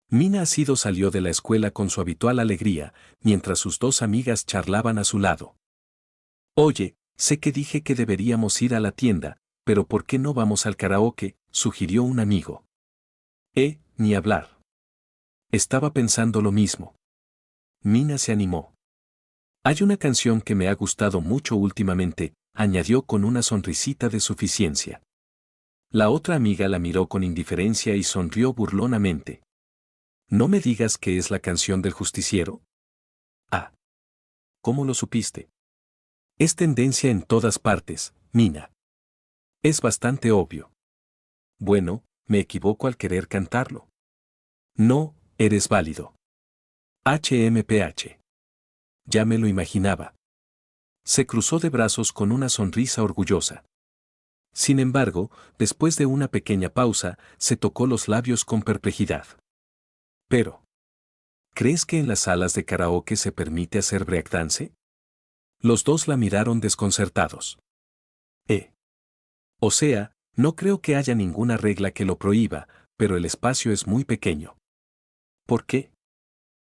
Mina Asido salió de la escuela con su habitual alegría, mientras sus 2 amigas charlaban a su lado. Oye, sé que dije que deberíamos ir a la tienda, pero ¿por qué no vamos al karaoke?, sugirió un amigo. Ni hablar. Estaba pensando lo mismo. Mina se animó. Hay una canción que me ha gustado mucho últimamente, añadió con una sonrisita de suficiencia. La otra amiga la miró con indiferencia y sonrió burlonamente. ¿No me digas que es la canción del justiciero? Ah. ¿Cómo lo supiste? Es tendencia en todas partes, Mina. Es bastante obvio. Bueno, me equivoco al querer cantarlo. No, eres válido. HMPH. Ya me lo imaginaba. Se cruzó de brazos con una sonrisa orgullosa. Sin embargo, después de una pequeña pausa, se tocó los labios con perplejidad. Pero, ¿crees que en las salas de karaoke se permite hacer breakdance? Los dos la miraron desconcertados. O sea, no creo que haya ninguna regla que lo prohíba, pero el espacio es muy pequeño. ¿Por qué?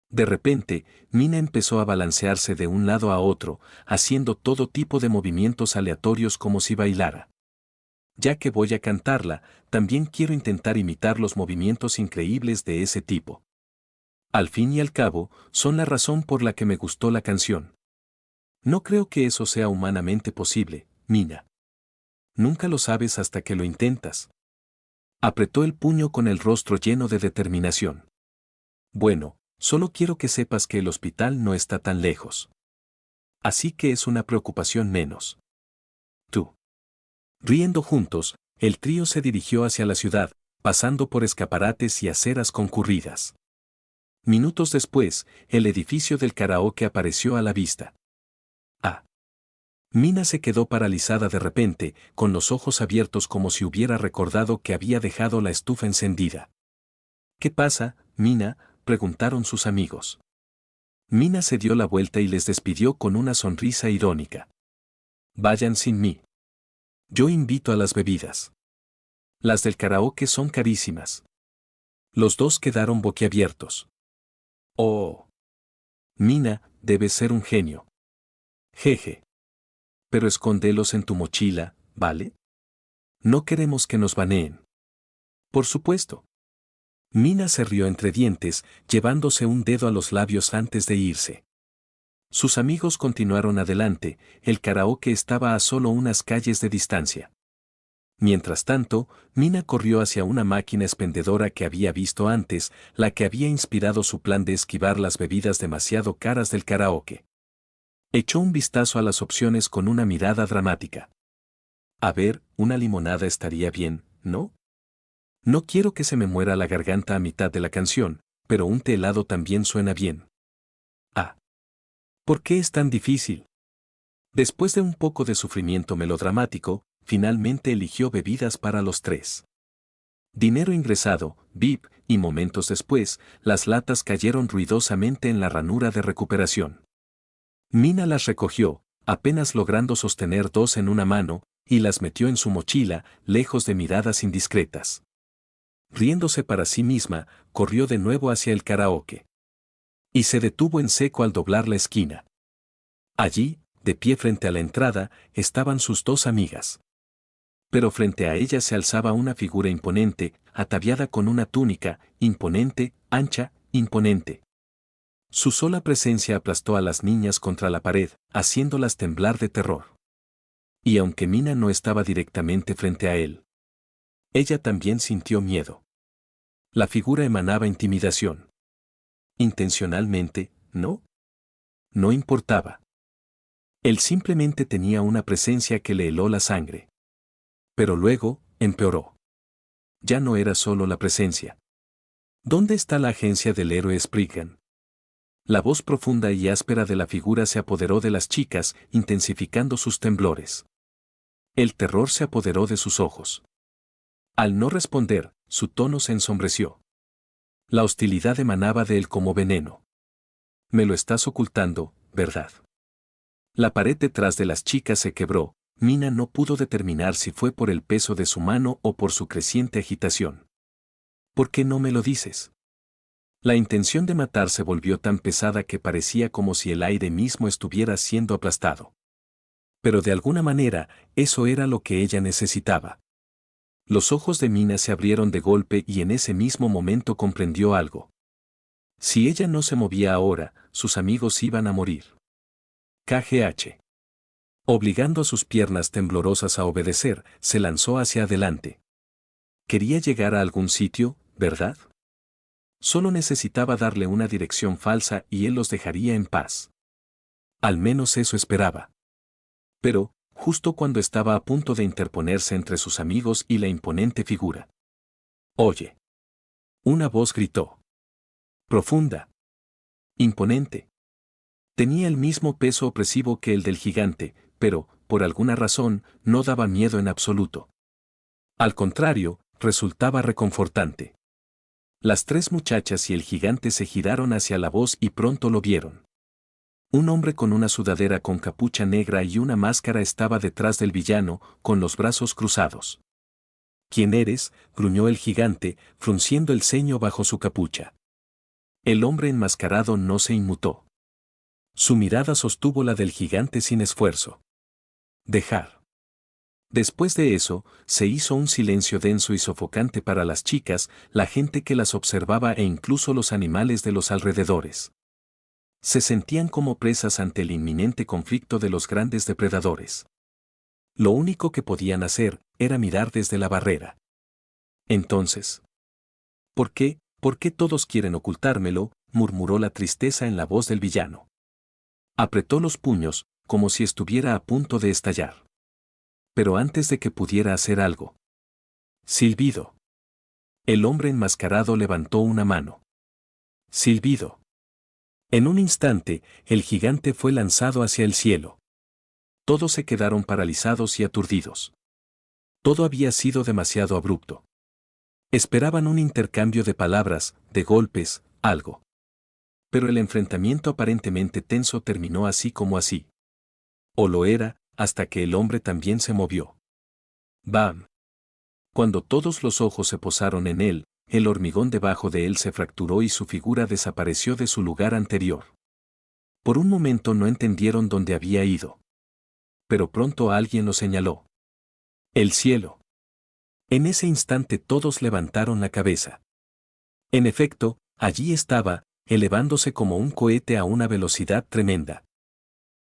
De repente, Mina empezó a balancearse de un lado a otro, haciendo todo tipo de movimientos aleatorios como si bailara. Ya que voy a cantarla, también quiero intentar imitar los movimientos increíbles de ese tipo. Al fin y al cabo, son la razón por la que me gustó la canción. No creo que eso sea humanamente posible, Mina. Nunca lo sabes hasta que lo intentas. Apretó el puño con el rostro lleno de determinación. Bueno, solo quiero que sepas que el hospital no está tan lejos. Así que es una preocupación menos. Tú. Riendo juntos, el trío se dirigió hacia la ciudad, pasando por escaparates y aceras concurridas. Minutos después, el edificio del karaoke apareció a la vista. Ah. Mina se quedó paralizada de repente, con los ojos abiertos como si hubiera recordado que había dejado la estufa encendida. ¿Qué pasa, Mina?, preguntaron sus amigos. Mina se dio la vuelta y les despidió con una sonrisa irónica. Vayan sin mí. Yo invito a las bebidas. Las del karaoke son carísimas. Los dos quedaron boquiabiertos. Oh. Mina, debes ser un genio. Jeje. Pero escóndelos en tu mochila, ¿vale? No queremos que nos baneen. Por supuesto. Mina se rió entre dientes, llevándose un dedo a los labios antes de irse. Sus amigos continuaron adelante, el karaoke estaba a solo unas calles de distancia. Mientras tanto, Mina corrió hacia una máquina expendedora que había visto antes, la que había inspirado su plan de esquivar las bebidas demasiado caras del karaoke. Echó un vistazo a las opciones con una mirada dramática. A ver, una limonada estaría bien, ¿no? No quiero que se me muera la garganta a mitad de la canción, pero un té helado también suena bien. Ah. ¿Por qué es tan difícil? Después de un poco de sufrimiento melodramático, finalmente eligió bebidas para los tres. Dinero ingresado, VIP, y momentos después, las latas cayeron ruidosamente en la ranura de recuperación. Mina las recogió, apenas logrando sostener dos en una mano, y las metió en su mochila, lejos de miradas indiscretas. Riéndose para sí misma, corrió de nuevo hacia el karaoke. Y se detuvo en seco al doblar la esquina. Allí, de pie frente a la entrada, estaban sus dos amigas. Pero frente a ellas se alzaba una figura imponente, ataviada con una túnica, imponente, ancha, imponente. Su sola presencia aplastó a las niñas contra la pared, haciéndolas temblar de terror. Y aunque Mina no estaba directamente frente a él, ella también sintió miedo. La figura emanaba intimidación. Intencionalmente, ¿no? No importaba. Él simplemente tenía una presencia que le heló la sangre. Pero luego, empeoró. Ya no era solo la presencia. ¿Dónde está la agencia del héroe Spriggan? La voz profunda y áspera de la figura se apoderó de las chicas, intensificando sus temblores. El terror se apoderó de sus ojos. Al no responder, su tono se ensombreció. La hostilidad emanaba de él como veneno. Me lo estás ocultando, ¿verdad? La pared detrás de las chicas se quebró. Mina no pudo determinar si fue por el peso de su mano o por su creciente agitación. ¿Por qué no me lo dices? La intención de matar se volvió tan pesada que parecía como si el aire mismo estuviera siendo aplastado. Pero de alguna manera, eso era lo que ella necesitaba. Los ojos de Mina se abrieron de golpe y en ese mismo momento comprendió algo. Si ella no se movía ahora, sus amigos iban a morir. KGH. Obligando a sus piernas temblorosas a obedecer, se lanzó hacia adelante. Quería llegar a algún sitio, ¿verdad? Solo necesitaba darle una dirección falsa y él los dejaría en paz. Al menos eso esperaba. Pero, justo cuando estaba a punto de interponerse entre sus amigos y la imponente figura. «Oye». Una voz gritó. Profunda. Imponente. Tenía el mismo peso opresivo que el del gigante, pero, por alguna razón, no daba miedo en absoluto. Al contrario, resultaba reconfortante. Las tres muchachas y el gigante se giraron hacia la voz y pronto lo vieron. Un hombre con una sudadera con capucha negra y una máscara estaba detrás del villano, con los brazos cruzados. «¿Quién eres?», gruñó el gigante, frunciendo el ceño bajo su capucha. El hombre enmascarado no se inmutó. Su mirada sostuvo la del gigante sin esfuerzo. «Dejar». Después de eso, se hizo un silencio denso y sofocante para las chicas, la gente que las observaba e incluso los animales de los alrededores. Se sentían como presas ante el inminente conflicto de los grandes depredadores. Lo único que podían hacer era mirar desde la barrera. Entonces, ¿por qué todos quieren ocultármelo?», murmuró la tristeza en la voz del villano. Apretó los puños, como si estuviera a punto de estallar. Pero antes de que pudiera hacer algo. Silbido. El hombre enmascarado levantó una mano. Silbido. En un instante, el gigante fue lanzado hacia el cielo. Todos se quedaron paralizados y aturdidos. Todo había sido demasiado abrupto. Esperaban un intercambio de palabras, de golpes, algo. Pero el enfrentamiento aparentemente tenso terminó así como así. O lo era, hasta que el hombre también se movió. ¡Bam! Cuando todos los ojos se posaron en él, el hormigón debajo de él se fracturó y su figura desapareció de su lugar anterior. Por un momento no entendieron dónde había ido. Pero pronto alguien lo señaló. El cielo. En ese instante todos levantaron la cabeza. En efecto, allí estaba, elevándose como un cohete a una velocidad tremenda.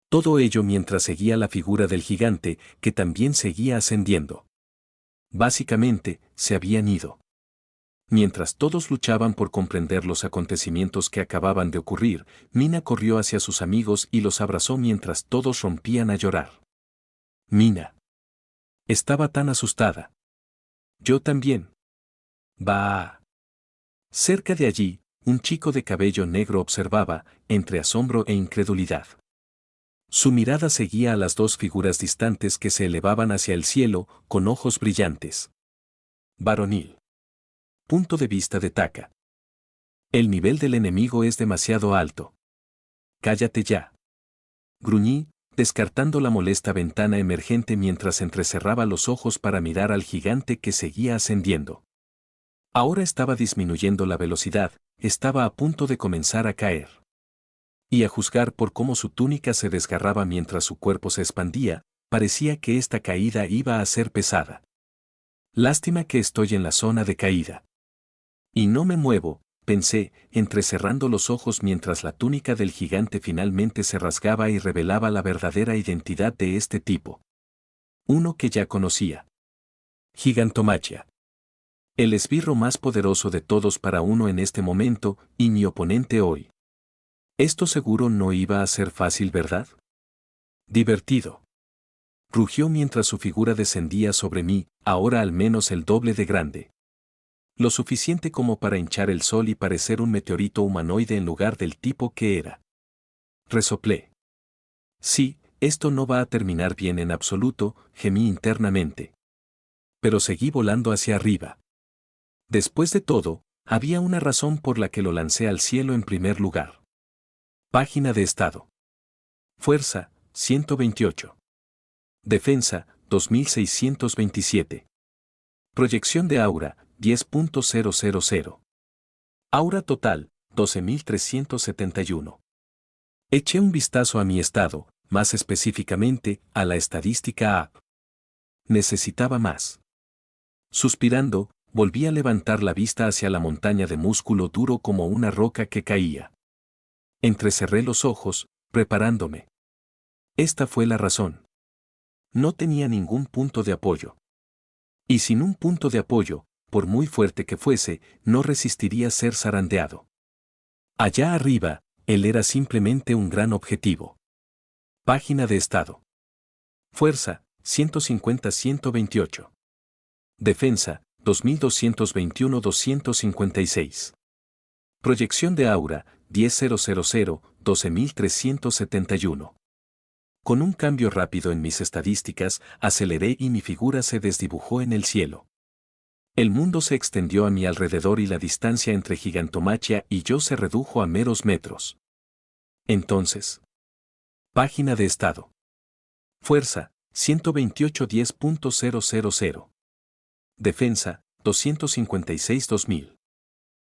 Todo ello mientras seguía la figura del gigante, que también seguía ascendiendo. Básicamente, se habían ido. Mientras todos luchaban por comprender los acontecimientos que acababan de ocurrir, Mina corrió hacia sus amigos y los abrazó mientras todos rompían a llorar. Mina. Estaba tan asustada. Yo también. Bah. Cerca de allí, un chico de cabello negro observaba, entre asombro e incredulidad. Su mirada seguía a las dos figuras distantes que se elevaban hacia el cielo, con ojos brillantes. Varonil. Punto de vista de Taka. El nivel del enemigo es demasiado alto. Cállate ya. Gruñí, descartando la molesta ventana emergente mientras entrecerraba los ojos para mirar al gigante que seguía ascendiendo. Ahora estaba disminuyendo la velocidad, estaba a punto de comenzar a caer. Y a juzgar por cómo su túnica se desgarraba mientras su cuerpo se expandía, parecía que esta caída iba a ser pesada. Lástima que estoy en la zona de caída. Y no me muevo, pensé, entrecerrando los ojos mientras la túnica del gigante finalmente se rasgaba y revelaba la verdadera identidad de este tipo. Uno que ya conocía. Gigantomachia. El esbirro más poderoso de todos para uno en este momento, y mi oponente hoy. Esto seguro no iba a ser fácil, ¿verdad? Divertido. Rugió mientras su figura descendía sobre mí, ahora al menos el doble de grande. Lo suficiente como para hinchar el sol y parecer un meteorito humanoide en lugar del tipo que era. Resoplé. Sí, esto no va a terminar bien en absoluto, gemí internamente. Pero seguí volando hacia arriba. Después de todo, había una razón por la que lo lancé al cielo en primer lugar. Página de estado. Fuerza, 128. Defensa, 2627. Proyección de aura, 10.000. Aura total, 12.371. Eché un vistazo a mi estado, más específicamente, a la estadística app. Necesitaba más. Suspirando, volví a levantar la vista hacia la montaña de músculo duro como una roca que caía. Entrecerré los ojos, preparándome. Esta fue la razón. No tenía ningún punto de apoyo. Y sin un punto de apoyo, por muy fuerte que fuese, no resistiría ser zarandeado. Allá arriba, él era simplemente un gran objetivo. Página de estado. Fuerza, 150-128. Defensa, 2221-256. Proyección de aura, 10.000-12.371. Con un cambio rápido en mis estadísticas, aceleré y mi figura se desdibujó en el cielo. El mundo se extendió a mi alrededor y la distancia entre Gigantomachia y yo se redujo a meros metros. Entonces. Página de estado. Fuerza, 128-10.000. Defensa, 256-2000.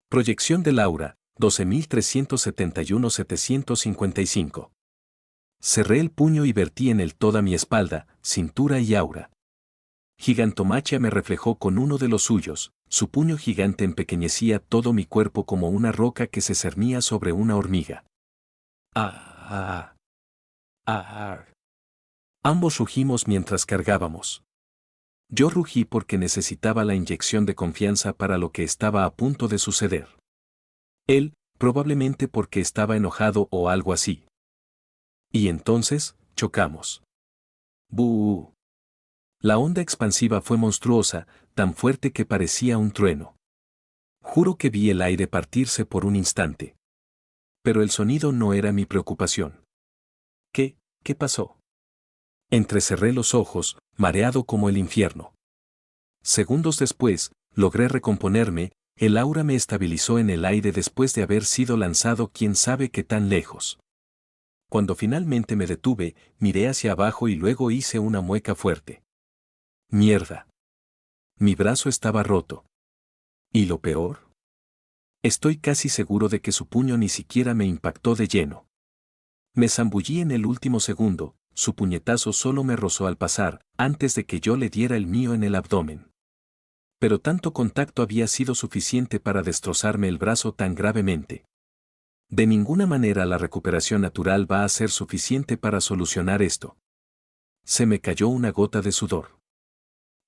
Proyección del aura, 12.371-755. Cerré el puño y vertí en él toda mi espalda, cintura y aura. Gigantomachia me reflejó con uno de los suyos, su puño gigante empequeñecía todo mi cuerpo como una roca que se cernía sobre una hormiga. ¡Ah! ¡Ah! Ambos rugimos mientras cargábamos. Yo rugí porque necesitaba la inyección de confianza para lo que estaba a punto de suceder. Él, probablemente porque estaba enojado o algo así. Y entonces, chocamos. ¡Bú! La onda expansiva fue monstruosa, tan fuerte que parecía un trueno. Juro que vi el aire partirse por un instante. Pero el sonido no era mi preocupación. ¿Qué pasó? Entrecerré los ojos, mareado como el infierno. Segundos después, logré recomponerme, el aura me estabilizó en el aire después de haber sido lanzado quién sabe qué tan lejos. Cuando finalmente me detuve, miré hacia abajo y luego hice una mueca fuerte. ¡Mierda! Mi brazo estaba roto. ¿Y lo peor? Estoy casi seguro de que su puño ni siquiera me impactó de lleno. Me zambullí en el último segundo, su puñetazo solo me rozó al pasar, antes de que yo le diera el mío en el abdomen. Pero tanto contacto había sido suficiente para destrozarme el brazo tan gravemente. De ninguna manera la recuperación natural va a ser suficiente para solucionar esto. Se me cayó una gota de sudor.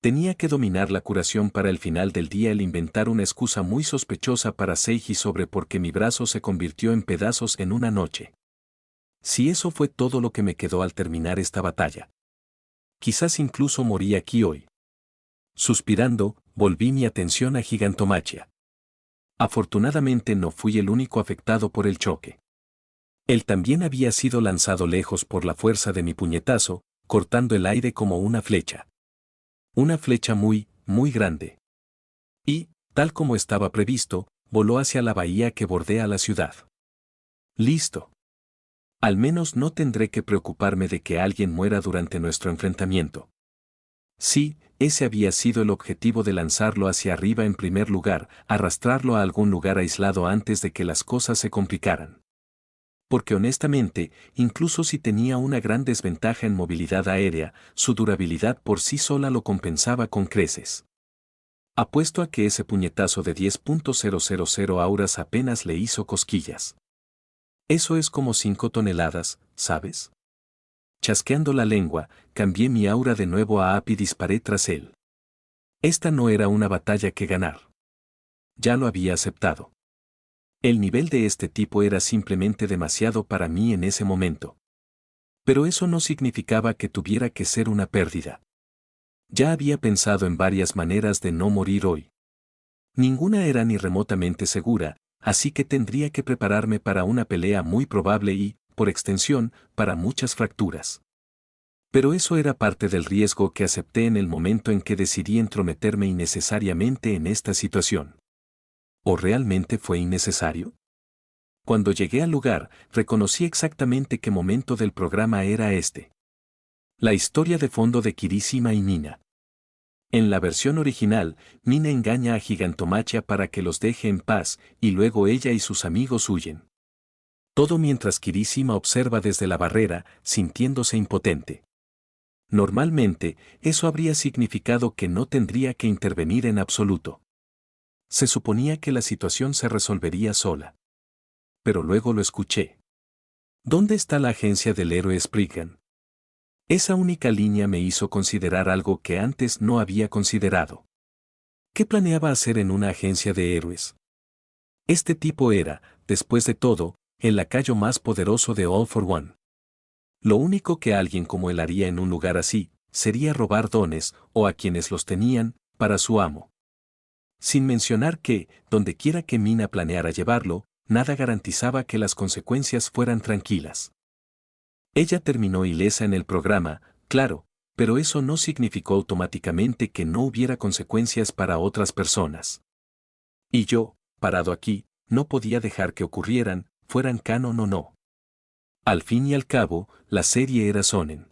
Tenía que dominar la curación para el final del día el inventar una excusa muy sospechosa para Seiji sobre por qué mi brazo se convirtió en pedazos en una noche. Si eso fue todo lo que me quedó al terminar esta batalla. Quizás incluso morí aquí hoy. Suspirando, volví mi atención a Gigantomachia. Afortunadamente no fui el único afectado por el choque. Él también había sido lanzado lejos por la fuerza de mi puñetazo, cortando el aire como una flecha. Una flecha muy, muy grande. Y, tal como estaba previsto, voló hacia la bahía que bordea la ciudad. Listo. Al menos no tendré que preocuparme de que alguien muera durante nuestro enfrentamiento. Sí, ese había sido el objetivo de lanzarlo hacia arriba en primer lugar, arrastrarlo a algún lugar aislado antes de que las cosas se complicaran. Porque honestamente, incluso si tenía una gran desventaja en movilidad aérea, su durabilidad por sí sola lo compensaba con creces. Apuesto a que ese puñetazo de 10.000 auras apenas le hizo cosquillas. Eso es como 5 toneladas, ¿sabes? Chasqueando la lengua, cambié mi aura de nuevo a Ap y disparé tras él. Esta no era una batalla que ganar. Ya lo había aceptado. El nivel de este tipo era simplemente demasiado para mí en ese momento. Pero eso no significaba que tuviera que ser una pérdida. Ya había pensado en varias maneras de no morir hoy. Ninguna era ni remotamente segura, así que tendría que prepararme para una pelea muy probable y, por extensión, para muchas fracturas. Pero eso era parte del riesgo que acepté en el momento en que decidí entrometerme innecesariamente en esta situación. ¿O realmente fue innecesario? Cuando llegué al lugar, reconocí exactamente qué momento del programa era este. La historia de fondo de Kirishima y Nina. En la versión original, Nina engaña a Gigantomachia para que los deje en paz, y luego ella y sus amigos huyen. Todo mientras Kirishima observa desde la barrera, sintiéndose impotente. Normalmente, eso habría significado que no tendría que intervenir en absoluto. Se suponía que la situación se resolvería sola. Pero luego lo escuché. ¿Dónde está la agencia del héroe Spriggan? Esa única línea me hizo considerar algo que antes no había considerado. ¿Qué planeaba hacer en una agencia de héroes? Este tipo era, después de todo, el lacayo más poderoso de All for One. Lo único que alguien como él haría en un lugar así, sería robar dones, o a quienes los tenían, para su amo. Sin mencionar que, donde quiera que Mina planeara llevarlo, nada garantizaba que las consecuencias fueran tranquilas. Ella terminó ilesa en el programa, claro, pero eso no significó automáticamente que no hubiera consecuencias para otras personas. Y yo, parado aquí, no podía dejar que ocurrieran, fueran canon o no. Al fin y al cabo, la serie era shonen.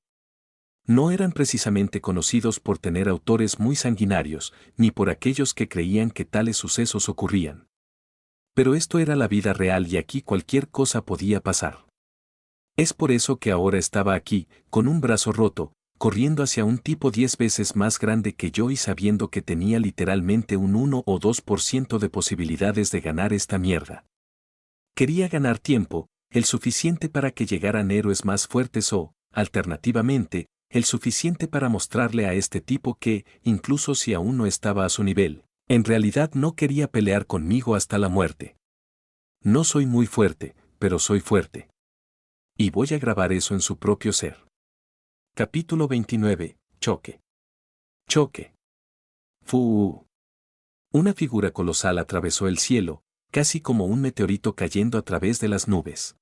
No eran precisamente conocidos por tener autores muy sanguinarios, ni por aquellos que creían que tales sucesos ocurrían. Pero esto era la vida real y aquí cualquier cosa podía pasar. Es por eso que ahora estaba aquí, con un brazo roto, corriendo hacia un tipo 10 veces más grande que yo y sabiendo que tenía literalmente un 1 o 2% de posibilidades de ganar esta mierda. Quería ganar tiempo, el suficiente para que llegaran héroes más fuertes o, alternativamente, el suficiente para mostrarle a este tipo que, incluso si aún no estaba a su nivel, en realidad no quería pelear conmigo hasta la muerte. No soy muy fuerte, pero soy fuerte. Y voy a grabar eso en su propio ser. Capítulo 29. Choque. Choque. Fu. Una figura colosal atravesó el cielo, casi como un meteorito cayendo a través de las nubes.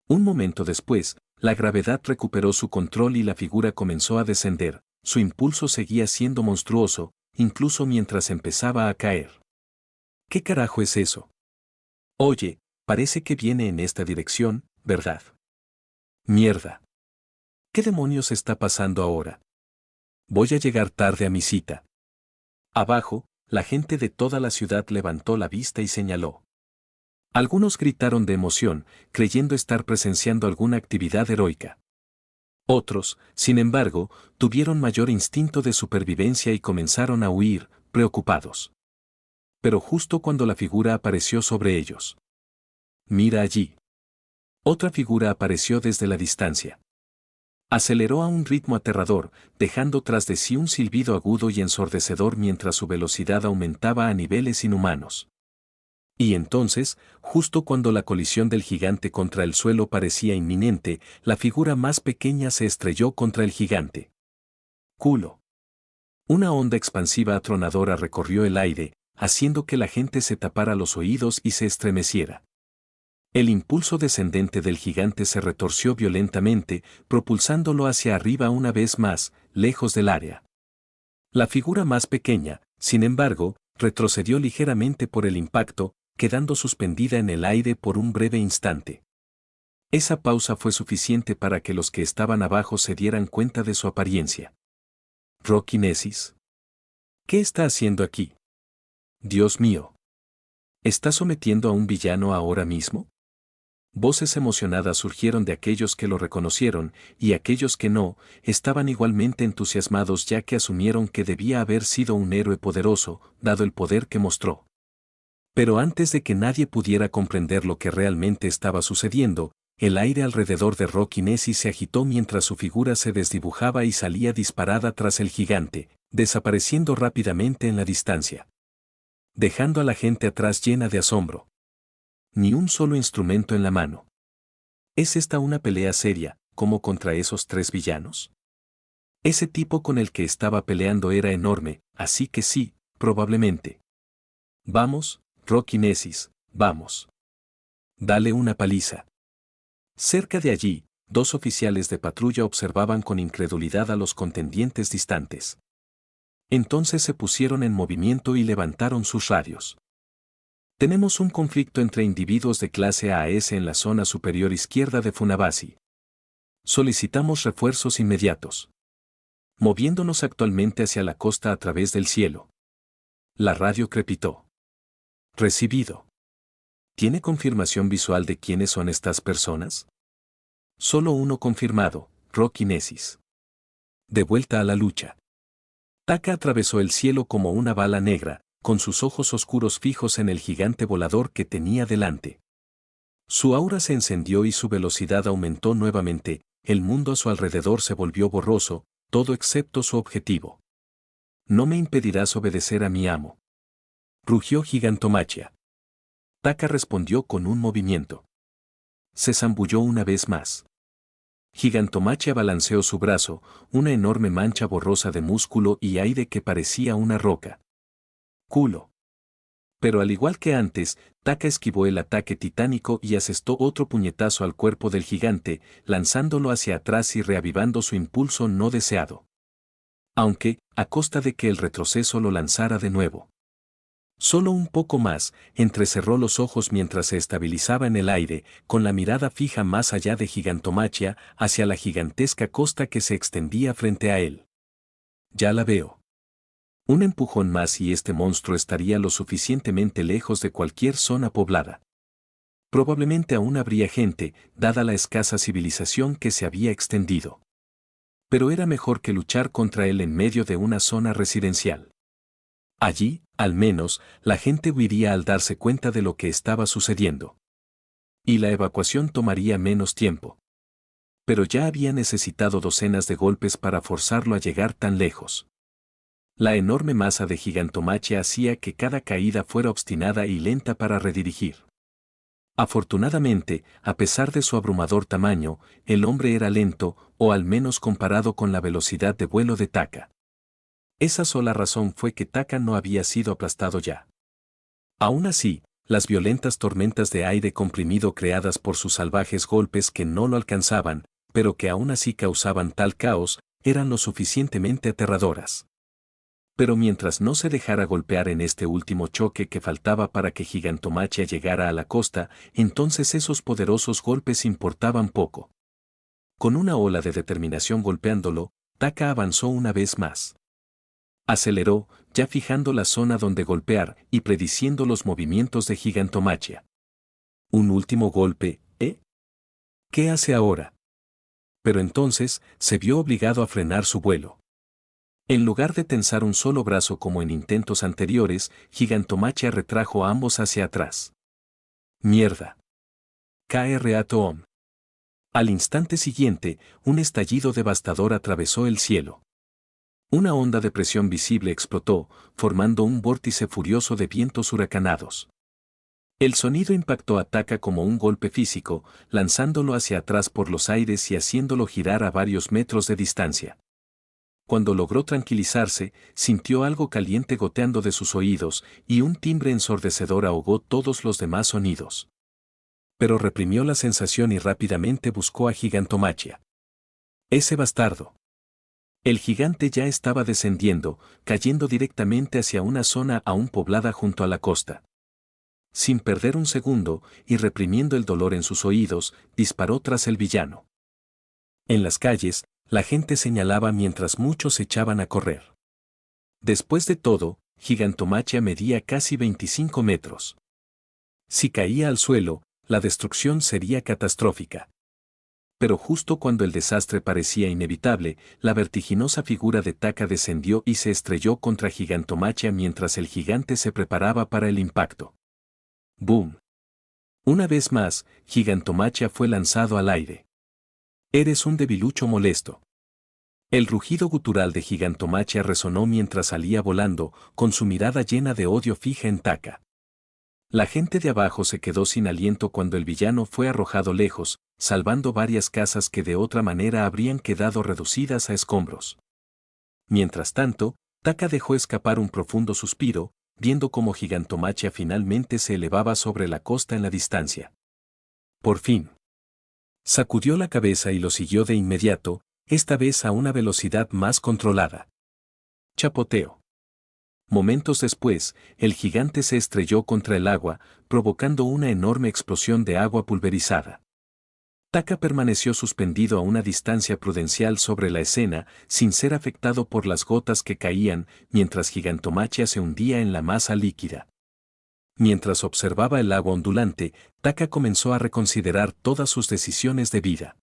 Un momento después, la gravedad recuperó su control y la figura comenzó a descender. Su impulso seguía siendo monstruoso, incluso mientras empezaba a caer. ¿Qué carajo es eso? Oye, parece que viene en esta dirección, ¿verdad? Mierda. ¿Qué demonios está pasando ahora? Voy a llegar tarde a mi cita. Abajo, la gente de toda la ciudad levantó la vista y señaló. Algunos gritaron de emoción, creyendo estar presenciando alguna actividad heroica. Otros, sin embargo, tuvieron mayor instinto de supervivencia y comenzaron a huir, preocupados. Pero justo cuando la figura apareció sobre ellos. Mira allí. Otra figura apareció desde la distancia. Aceleró a un ritmo aterrador, dejando tras de sí un silbido agudo y ensordecedor mientras su velocidad aumentaba a niveles inhumanos. Y entonces, justo cuando la colisión del gigante contra el suelo parecía inminente, la figura más pequeña se estrelló contra el gigante. Culo. Una onda expansiva atronadora recorrió el aire, haciendo que la gente se tapara los oídos y se estremeciera. El impulso descendente del gigante se retorció violentamente, propulsándolo hacia arriba una vez más, lejos del área. La figura más pequeña, sin embargo, retrocedió ligeramente por el impacto, quedando suspendida en el aire por un breve instante. Esa pausa fue suficiente para que los que estaban abajo se dieran cuenta de su apariencia. Rocky Nesis. ¿Qué está haciendo aquí? Dios mío. ¿Está sometiendo a un villano ahora mismo? Voces emocionadas surgieron de aquellos que lo reconocieron, y aquellos que no, estaban igualmente entusiasmados ya que asumieron que debía haber sido un héroe poderoso, dado el poder que mostró. Pero antes de que nadie pudiera comprender lo que realmente estaba sucediendo, el aire alrededor de Rocky Nesis se agitó mientras su figura se desdibujaba y salía disparada tras el gigante, desapareciendo rápidamente en la distancia. Dejando a la gente atrás llena de asombro. Ni un solo instrumento en la mano. ¿Es esta una pelea seria, como contra esos 3 villanos? Ese tipo con el que estaba peleando era enorme, así que sí, probablemente. Vamos, Rocky Nesis, vamos. Dale una paliza. Cerca de allí, 2 oficiales de patrulla observaban con incredulidad a los contendientes distantes. Entonces se pusieron en movimiento y levantaron sus radios. Tenemos un conflicto entre individuos de clase A a S en la zona superior izquierda de Funabasi. Solicitamos refuerzos inmediatos. Moviéndonos actualmente hacia la costa a través del cielo. La radio crepitó. Recibido. ¿Tiene confirmación visual de quiénes son estas personas? Solo uno confirmado, Rocky Nesis. De vuelta a la lucha. Taka atravesó el cielo como una bala negra, con sus ojos oscuros fijos en el gigante volador que tenía delante. Su aura se encendió y su velocidad aumentó nuevamente, el mundo a su alrededor se volvió borroso, todo excepto su objetivo. No me impedirás obedecer a mi amo. Rugió Gigantomachia. Taka respondió con un movimiento. Se zambulló una vez más. Gigantomachia balanceó su brazo, una enorme mancha borrosa de músculo y aire que parecía una roca. Culo. Pero al igual que antes, Taka esquivó el ataque titánico y asestó otro puñetazo al cuerpo del gigante, lanzándolo hacia atrás y reavivando su impulso no deseado. Aunque, a costa de que el retroceso lo lanzara de nuevo. Solo un poco más, entrecerró los ojos mientras se estabilizaba en el aire, con la mirada fija más allá de Gigantomachia, hacia la gigantesca costa que se extendía frente a él. Ya la veo. Un empujón más y este monstruo estaría lo suficientemente lejos de cualquier zona poblada. Probablemente aún habría gente, dada la escasa civilización que se había extendido. Pero era mejor que luchar contra él en medio de una zona residencial. Allí, al menos, la gente huiría al darse cuenta de lo que estaba sucediendo. Y la evacuación tomaría menos tiempo. Pero ya había necesitado docenas de golpes para forzarlo a llegar tan lejos. La enorme masa de Gigantomachia hacía que cada caída fuera obstinada y lenta para redirigir. Afortunadamente, a pesar de su abrumador tamaño, el hombre era lento, o al menos comparado con la velocidad de vuelo de Taka. Esa sola razón fue que Taka no había sido aplastado ya. Aún así, las violentas tormentas de aire comprimido creadas por sus salvajes golpes que no lo alcanzaban, pero que aún así causaban tal caos, eran lo suficientemente aterradoras. Pero mientras no se dejara golpear en este último choque que faltaba para que Gigantomachia llegara a la costa, entonces esos poderosos golpes importaban poco. Con una ola de determinación golpeándolo, Taka avanzó una vez más. Aceleró, ya fijando la zona donde golpear y prediciendo los movimientos de Gigantomachia. Un último golpe, ¿eh? ¿Qué hace ahora? Pero entonces, se vio obligado a frenar su vuelo. En lugar de tensar un solo brazo como en intentos anteriores, Gigantomachia retrajo ambos hacia atrás. ¡Mierda! K.R.A. Toom. Al instante siguiente, un estallido devastador atravesó el cielo. Una onda de presión visible explotó, formando un vórtice furioso de vientos huracanados. El sonido impactó a Taka como un golpe físico, lanzándolo hacia atrás por los aires y haciéndolo girar a varios metros de distancia. Cuando logró tranquilizarse, sintió algo caliente goteando de sus oídos, y un timbre ensordecedor ahogó todos los demás sonidos. Pero reprimió la sensación y rápidamente buscó a Gigantomachia. Ese bastardo. El gigante ya estaba descendiendo, cayendo directamente hacia una zona aún poblada junto a la costa. Sin perder un segundo, y reprimiendo el dolor en sus oídos, disparó tras el villano. En las calles, la gente señalaba mientras muchos echaban a correr. Después de todo, Gigantomachia medía casi 25 metros. Si caía al suelo, la destrucción sería catastrófica. Pero justo cuando el desastre parecía inevitable, la vertiginosa figura de Taka descendió y se estrelló contra Gigantomachia mientras el gigante se preparaba para el impacto. ¡Boom! Una vez más, Gigantomachia fue lanzado al aire. Eres un debilucho molesto. El rugido gutural de Gigantomachia resonó mientras salía volando, con su mirada llena de odio fija en Taka. La gente de abajo se quedó sin aliento cuando el villano fue arrojado lejos, salvando varias casas que de otra manera habrían quedado reducidas a escombros. Mientras tanto, Taka dejó escapar un profundo suspiro, viendo cómo Gigantomachia finalmente se elevaba sobre la costa en la distancia. Por fin. Sacudió la cabeza y lo siguió de inmediato, esta vez a una velocidad más controlada. Chapoteo. Momentos después, el gigante se estrelló contra el agua, provocando una enorme explosión de agua pulverizada. Taka permaneció suspendido a una distancia prudencial sobre la escena, sin ser afectado por las gotas que caían, mientras Gigantomachia se hundía en la masa líquida. Mientras observaba el agua ondulante, Taka comenzó a reconsiderar todas sus decisiones de vida.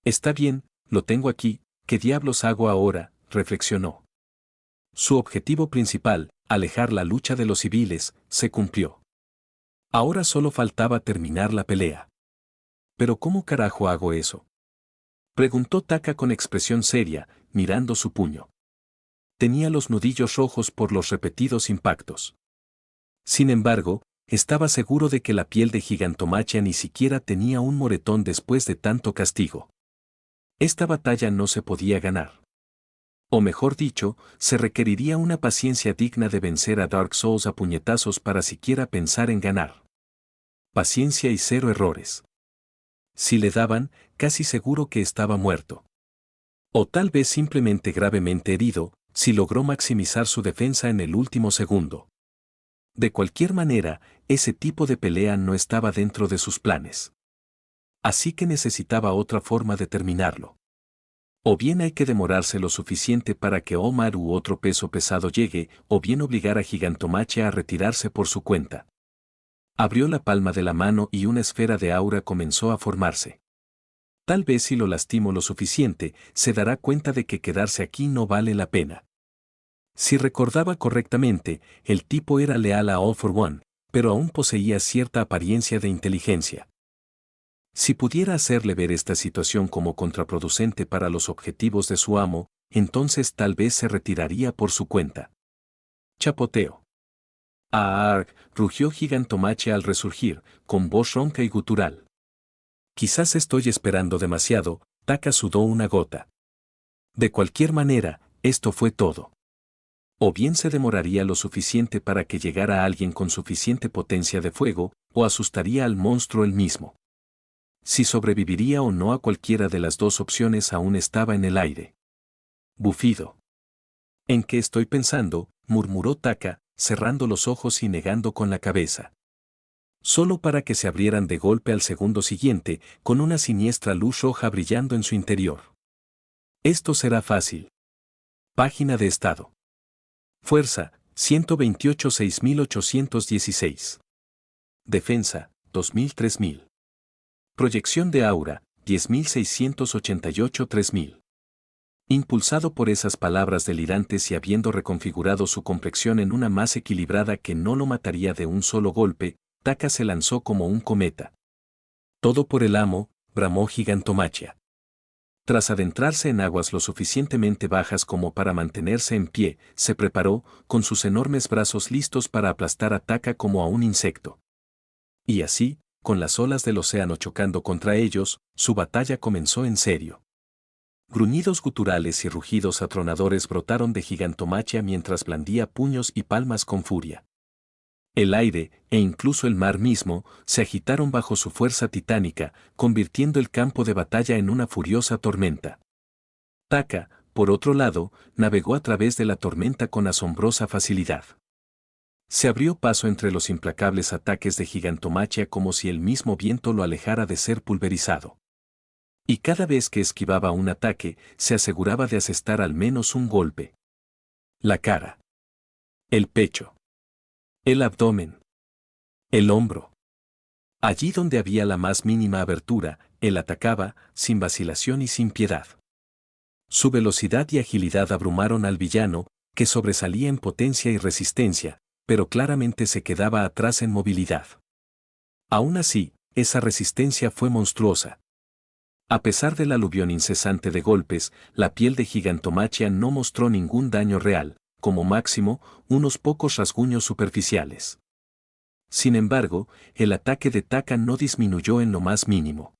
Está bien, lo tengo aquí, ¿qué diablos hago ahora?, reflexionó. Su objetivo principal, alejar la lucha de los civiles, se cumplió. Ahora solo faltaba terminar la pelea. ¿Pero cómo carajo hago eso?, preguntó Taka con expresión seria, mirando su puño. Tenía los nudillos rojos por los repetidos impactos. Sin embargo, estaba seguro de que la piel de Gigantomachia ni siquiera tenía un moretón después de tanto castigo. Esta batalla no se podía ganar. O mejor dicho, se requeriría una paciencia digna de vencer a Dark Souls a puñetazos para siquiera pensar en ganar. Paciencia y 0 errores. Si le daban, casi seguro que estaba muerto. O tal vez simplemente gravemente herido, si logró maximizar su defensa en el último segundo. De cualquier manera, ese tipo de pelea no estaba dentro de sus planes. Así que necesitaba otra forma de terminarlo. O bien hay que demorarse lo suficiente para que Omar u otro peso pesado llegue, o bien obligar a Gigantomachia a retirarse por su cuenta. Abrió la palma de la mano y una esfera de aura comenzó a formarse. Tal vez si lo lastimo lo suficiente, se dará cuenta de que quedarse aquí no vale la pena. Si recordaba correctamente, el tipo era leal a All for One, pero aún poseía cierta apariencia de inteligencia. Si pudiera hacerle ver esta situación como contraproducente para los objetivos de su amo, entonces tal vez se retiraría por su cuenta. Chapoteo. ¡Ah! Rugió Gigantomachia al resurgir, con voz ronca y gutural. Quizás estoy esperando demasiado, Taka sudó una gota. De cualquier manera, esto fue todo. O bien se demoraría lo suficiente para que llegara alguien con suficiente potencia de fuego, o asustaría al monstruo él mismo. Si sobreviviría o no a cualquiera de las dos opciones aún estaba en el aire. Bufido. ¿En qué estoy pensando?, murmuró Taka, cerrando los ojos y negando con la cabeza. Solo para que se abrieran de golpe al segundo siguiente, con una siniestra luz roja brillando en su interior. Esto será fácil. Página de estado. Fuerza, 128-6816. Defensa, 2000-3000. Proyección de aura, 10.688-3000. Impulsado por esas palabras delirantes y habiendo reconfigurado su complexión en una más equilibrada que no lo mataría de un solo golpe, Taka se lanzó como un cometa. Todo por el amo, bramó Gigantomachia. Tras adentrarse en aguas lo suficientemente bajas como para mantenerse en pie, se preparó, con sus enormes brazos listos para aplastar a Taka como a un insecto. Y así, con las olas del océano chocando contra ellos, su batalla comenzó en serio. Gruñidos guturales y rugidos atronadores brotaron de Gigantomachia mientras blandía puños y palmas con furia. El aire, e incluso el mar mismo, se agitaron bajo su fuerza titánica, convirtiendo el campo de batalla en una furiosa tormenta. Taka, por otro lado, navegó a través de la tormenta con asombrosa facilidad. Se abrió paso entre los implacables ataques de Gigantomachia como si el mismo viento lo alejara de ser pulverizado. Y cada vez que esquivaba un ataque, se aseguraba de asestar al menos un golpe. La cara. El pecho. El abdomen. El hombro. Allí donde había la más mínima abertura, él atacaba, sin vacilación y sin piedad. Su velocidad y agilidad abrumaron al villano, que sobresalía en potencia y resistencia, pero claramente se quedaba atrás en movilidad. Aún así, esa resistencia fue monstruosa. A pesar del aluvión incesante de golpes, la piel de Gigantomachia no mostró ningún daño real, como máximo, unos pocos rasguños superficiales. Sin embargo, el ataque de Taka no disminuyó en lo más mínimo.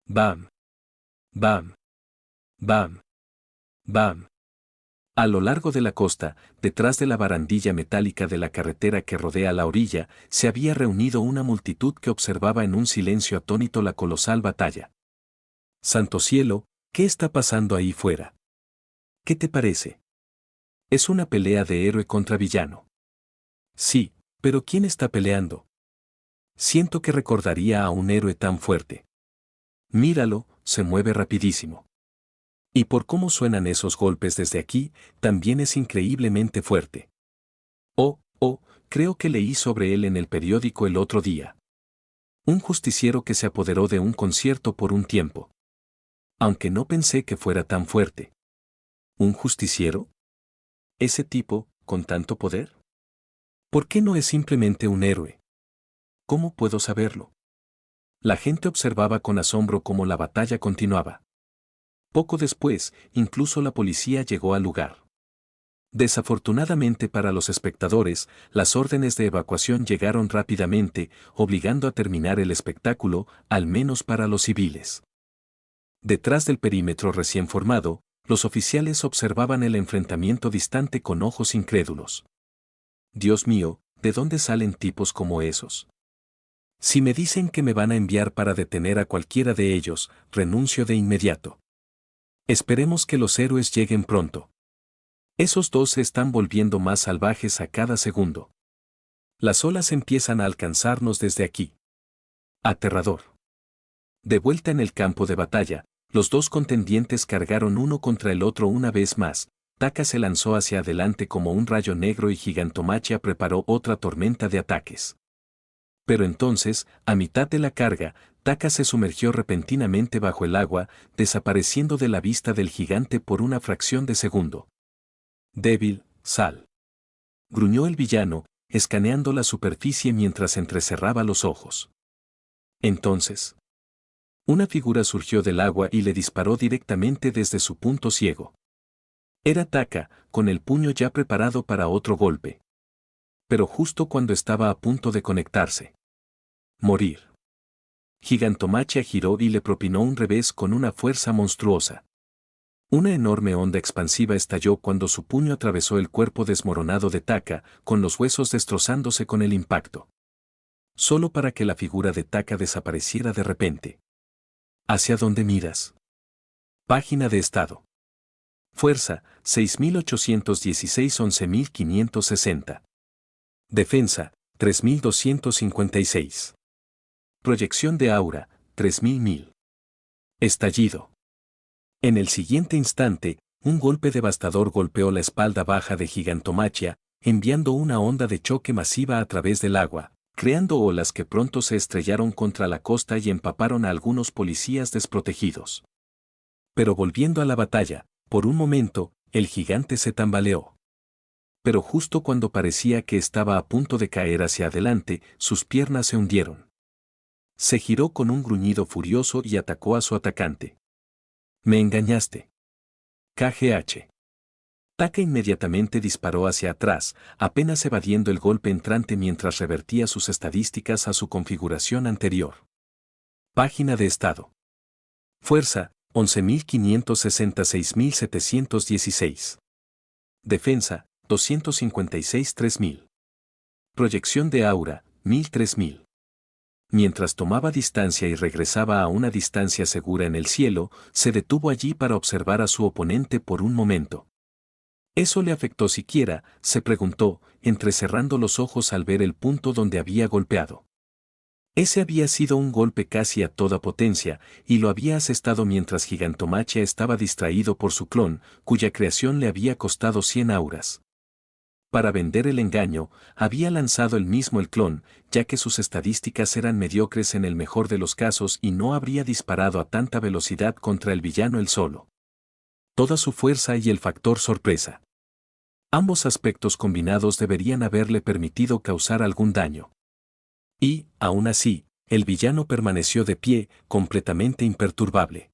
¡Bam! ¡Bam! ¡Bam! ¡Bam! A lo largo de la costa, detrás de la barandilla metálica de la carretera que rodea la orilla, se había reunido una multitud que observaba en un silencio atónito la colosal batalla. Santo cielo, ¿qué está pasando ahí fuera? ¿Qué te parece? Es una pelea de héroe contra villano. Sí, pero ¿quién está peleando? Siento que recordaría a un héroe tan fuerte. Míralo, se mueve rapidísimo. Y por cómo suenan esos golpes desde aquí, también es increíblemente fuerte. Creo que leí sobre él en el periódico el otro día. Un justiciero que se apoderó de un concierto por un tiempo. Aunque no pensé que fuera tan fuerte. ¿Un justiciero? ¿Ese tipo, con tanto poder? ¿Por qué no es simplemente un héroe? ¿Cómo puedo saberlo? La gente observaba con asombro cómo la batalla continuaba. Poco después, incluso la policía llegó al lugar. Desafortunadamente para los espectadores, las órdenes de evacuación llegaron rápidamente, obligando a terminar el espectáculo, al menos para los civiles. Detrás del perímetro recién formado, los oficiales observaban el enfrentamiento distante con ojos incrédulos. Dios mío, ¿de dónde salen tipos como esos? Si me dicen que me van a enviar para detener a cualquiera de ellos, renuncio de inmediato. Esperemos que los héroes lleguen pronto. Esos dos se están volviendo más salvajes a cada segundo. Las olas empiezan a alcanzarnos desde aquí. Aterrador. De vuelta en el campo de batalla, los dos contendientes cargaron uno contra el otro una vez más. Taka se lanzó hacia adelante como un rayo negro y Gigantomachia preparó otra tormenta de ataques. Pero entonces, a mitad de la carga, Taka se sumergió repentinamente bajo el agua, desapareciendo de la vista del gigante por una fracción de segundo. Débil, sal. Gruñó el villano, escaneando la superficie mientras entrecerraba los ojos. Entonces, una figura surgió del agua y le disparó directamente desde su punto ciego. Era Taka, con el puño ya preparado para otro golpe. Pero justo cuando estaba a punto de conectarse. Morir. Gigantomachia giró y le propinó un revés con una fuerza monstruosa. Una enorme onda expansiva estalló cuando su puño atravesó el cuerpo desmoronado de Taka, con los huesos destrozándose con el impacto. Solo para que la figura de Taka desapareciera de repente. ¿Hacia dónde miras? Página de estado. Fuerza, 6.816-11.560. Defensa, 3.256. Proyección de aura, 3.000. Estallido. En el siguiente instante, un golpe devastador golpeó la espalda baja de Gigantomachia, enviando una onda de choque masiva a través del agua, creando olas que pronto se estrellaron contra la costa y empaparon a algunos policías desprotegidos. Pero volviendo a la batalla, por un momento, el gigante se tambaleó. Pero justo cuando parecía que estaba a punto de caer hacia adelante, sus piernas se hundieron. Se giró con un gruñido furioso y atacó a su atacante. Me engañaste. KGH. Taka inmediatamente disparó hacia atrás, apenas evadiendo el golpe entrante mientras revertía sus estadísticas a su configuración anterior. Página de estado. Fuerza, 11.566.716. Defensa, 256-3.000. Proyección de aura, 1.000-3.000. Mientras tomaba distancia y regresaba a una distancia segura en el cielo, se detuvo allí para observar a su oponente por un momento. ¿Eso le afectó siquiera?, se preguntó, entrecerrando los ojos al ver el punto donde había golpeado. Ese había sido un golpe casi a toda potencia, y lo había asestado mientras Gigantomachia estaba distraído por su clon, cuya creación le había costado 100 auras. Para vender el engaño, había lanzado él mismo el clon, ya que sus estadísticas eran mediocres en el mejor de los casos y no habría disparado a tanta velocidad contra el villano él solo. Toda su fuerza y el factor sorpresa. Ambos aspectos combinados deberían haberle permitido causar algún daño. Y, aún así, el villano permaneció de pie, completamente imperturbable.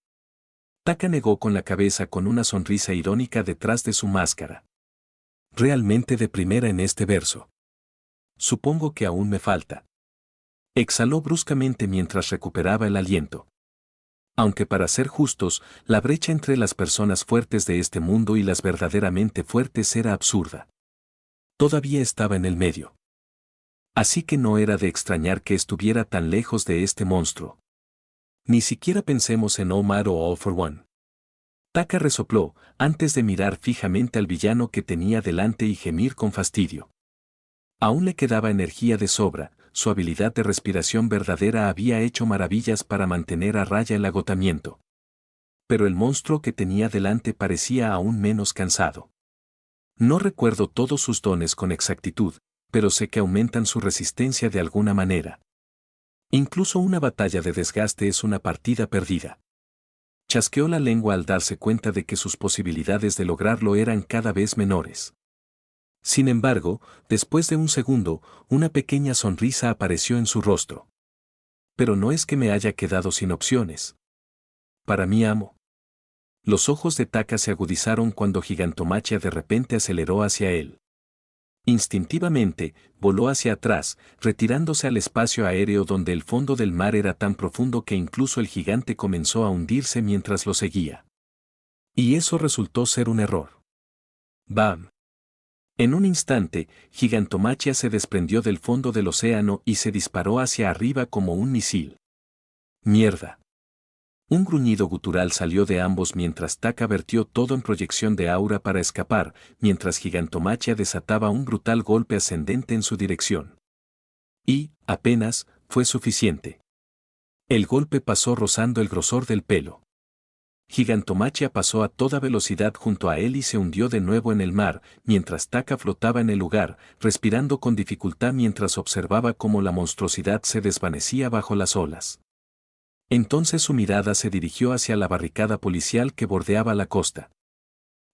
Taka negó con la cabeza con una sonrisa irónica detrás de su máscara. Realmente de primera en este verso. Supongo que aún me falta. Exhaló bruscamente mientras recuperaba el aliento. Aunque para ser justos, la brecha entre las personas fuertes de este mundo y las verdaderamente fuertes era absurda. Todavía estaba en el medio. Así que no era de extrañar que estuviera tan lejos de este monstruo. Ni siquiera pensemos en Omar o All for One. Taka resopló, antes de mirar fijamente al villano que tenía delante y gemir con fastidio. Aún le quedaba energía de sobra, su habilidad de respiración verdadera había hecho maravillas para mantener a raya el agotamiento. Pero el monstruo que tenía delante parecía aún menos cansado. No recuerdo todos sus dones con exactitud, pero sé que aumentan su resistencia de alguna manera. Incluso una batalla de desgaste es una partida perdida. Chasqueó la lengua al darse cuenta de que sus posibilidades de lograrlo eran cada vez menores. Sin embargo, después de un segundo, una pequeña sonrisa apareció en su rostro. Pero no es que me haya quedado sin opciones. Para mí amo. Los ojos de Taka se agudizaron cuando Gigantomachia de repente aceleró hacia él. Instintivamente, voló hacia atrás, retirándose al espacio aéreo donde el fondo del mar era tan profundo que incluso el gigante comenzó a hundirse mientras lo seguía. Y eso resultó ser un error. ¡Bam! En un instante, Gigantomachia se desprendió del fondo del océano y se disparó hacia arriba como un misil. ¡Mierda! Un gruñido gutural salió de ambos mientras Taka vertió todo en proyección de aura para escapar, mientras Gigantomachia desataba un brutal golpe ascendente en su dirección. Y, apenas, fue suficiente. El golpe pasó rozando el grosor del pelo. Gigantomachia pasó a toda velocidad junto a él y se hundió de nuevo en el mar, mientras Taka flotaba en el lugar, respirando con dificultad mientras observaba cómo la monstruosidad se desvanecía bajo las olas. Entonces su mirada se dirigió hacia la barricada policial que bordeaba la costa.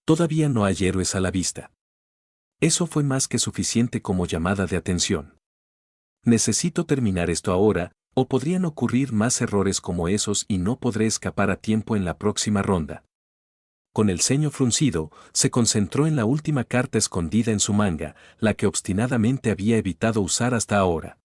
Todavía no hay héroes a la vista. Eso fue más que suficiente como llamada de atención. Necesito terminar esto ahora, o podrían ocurrir más errores como esos y no podré escapar a tiempo en la próxima ronda. Con el ceño fruncido, se concentró en la última carta escondida en su manga, la que obstinadamente había evitado usar hasta ahora.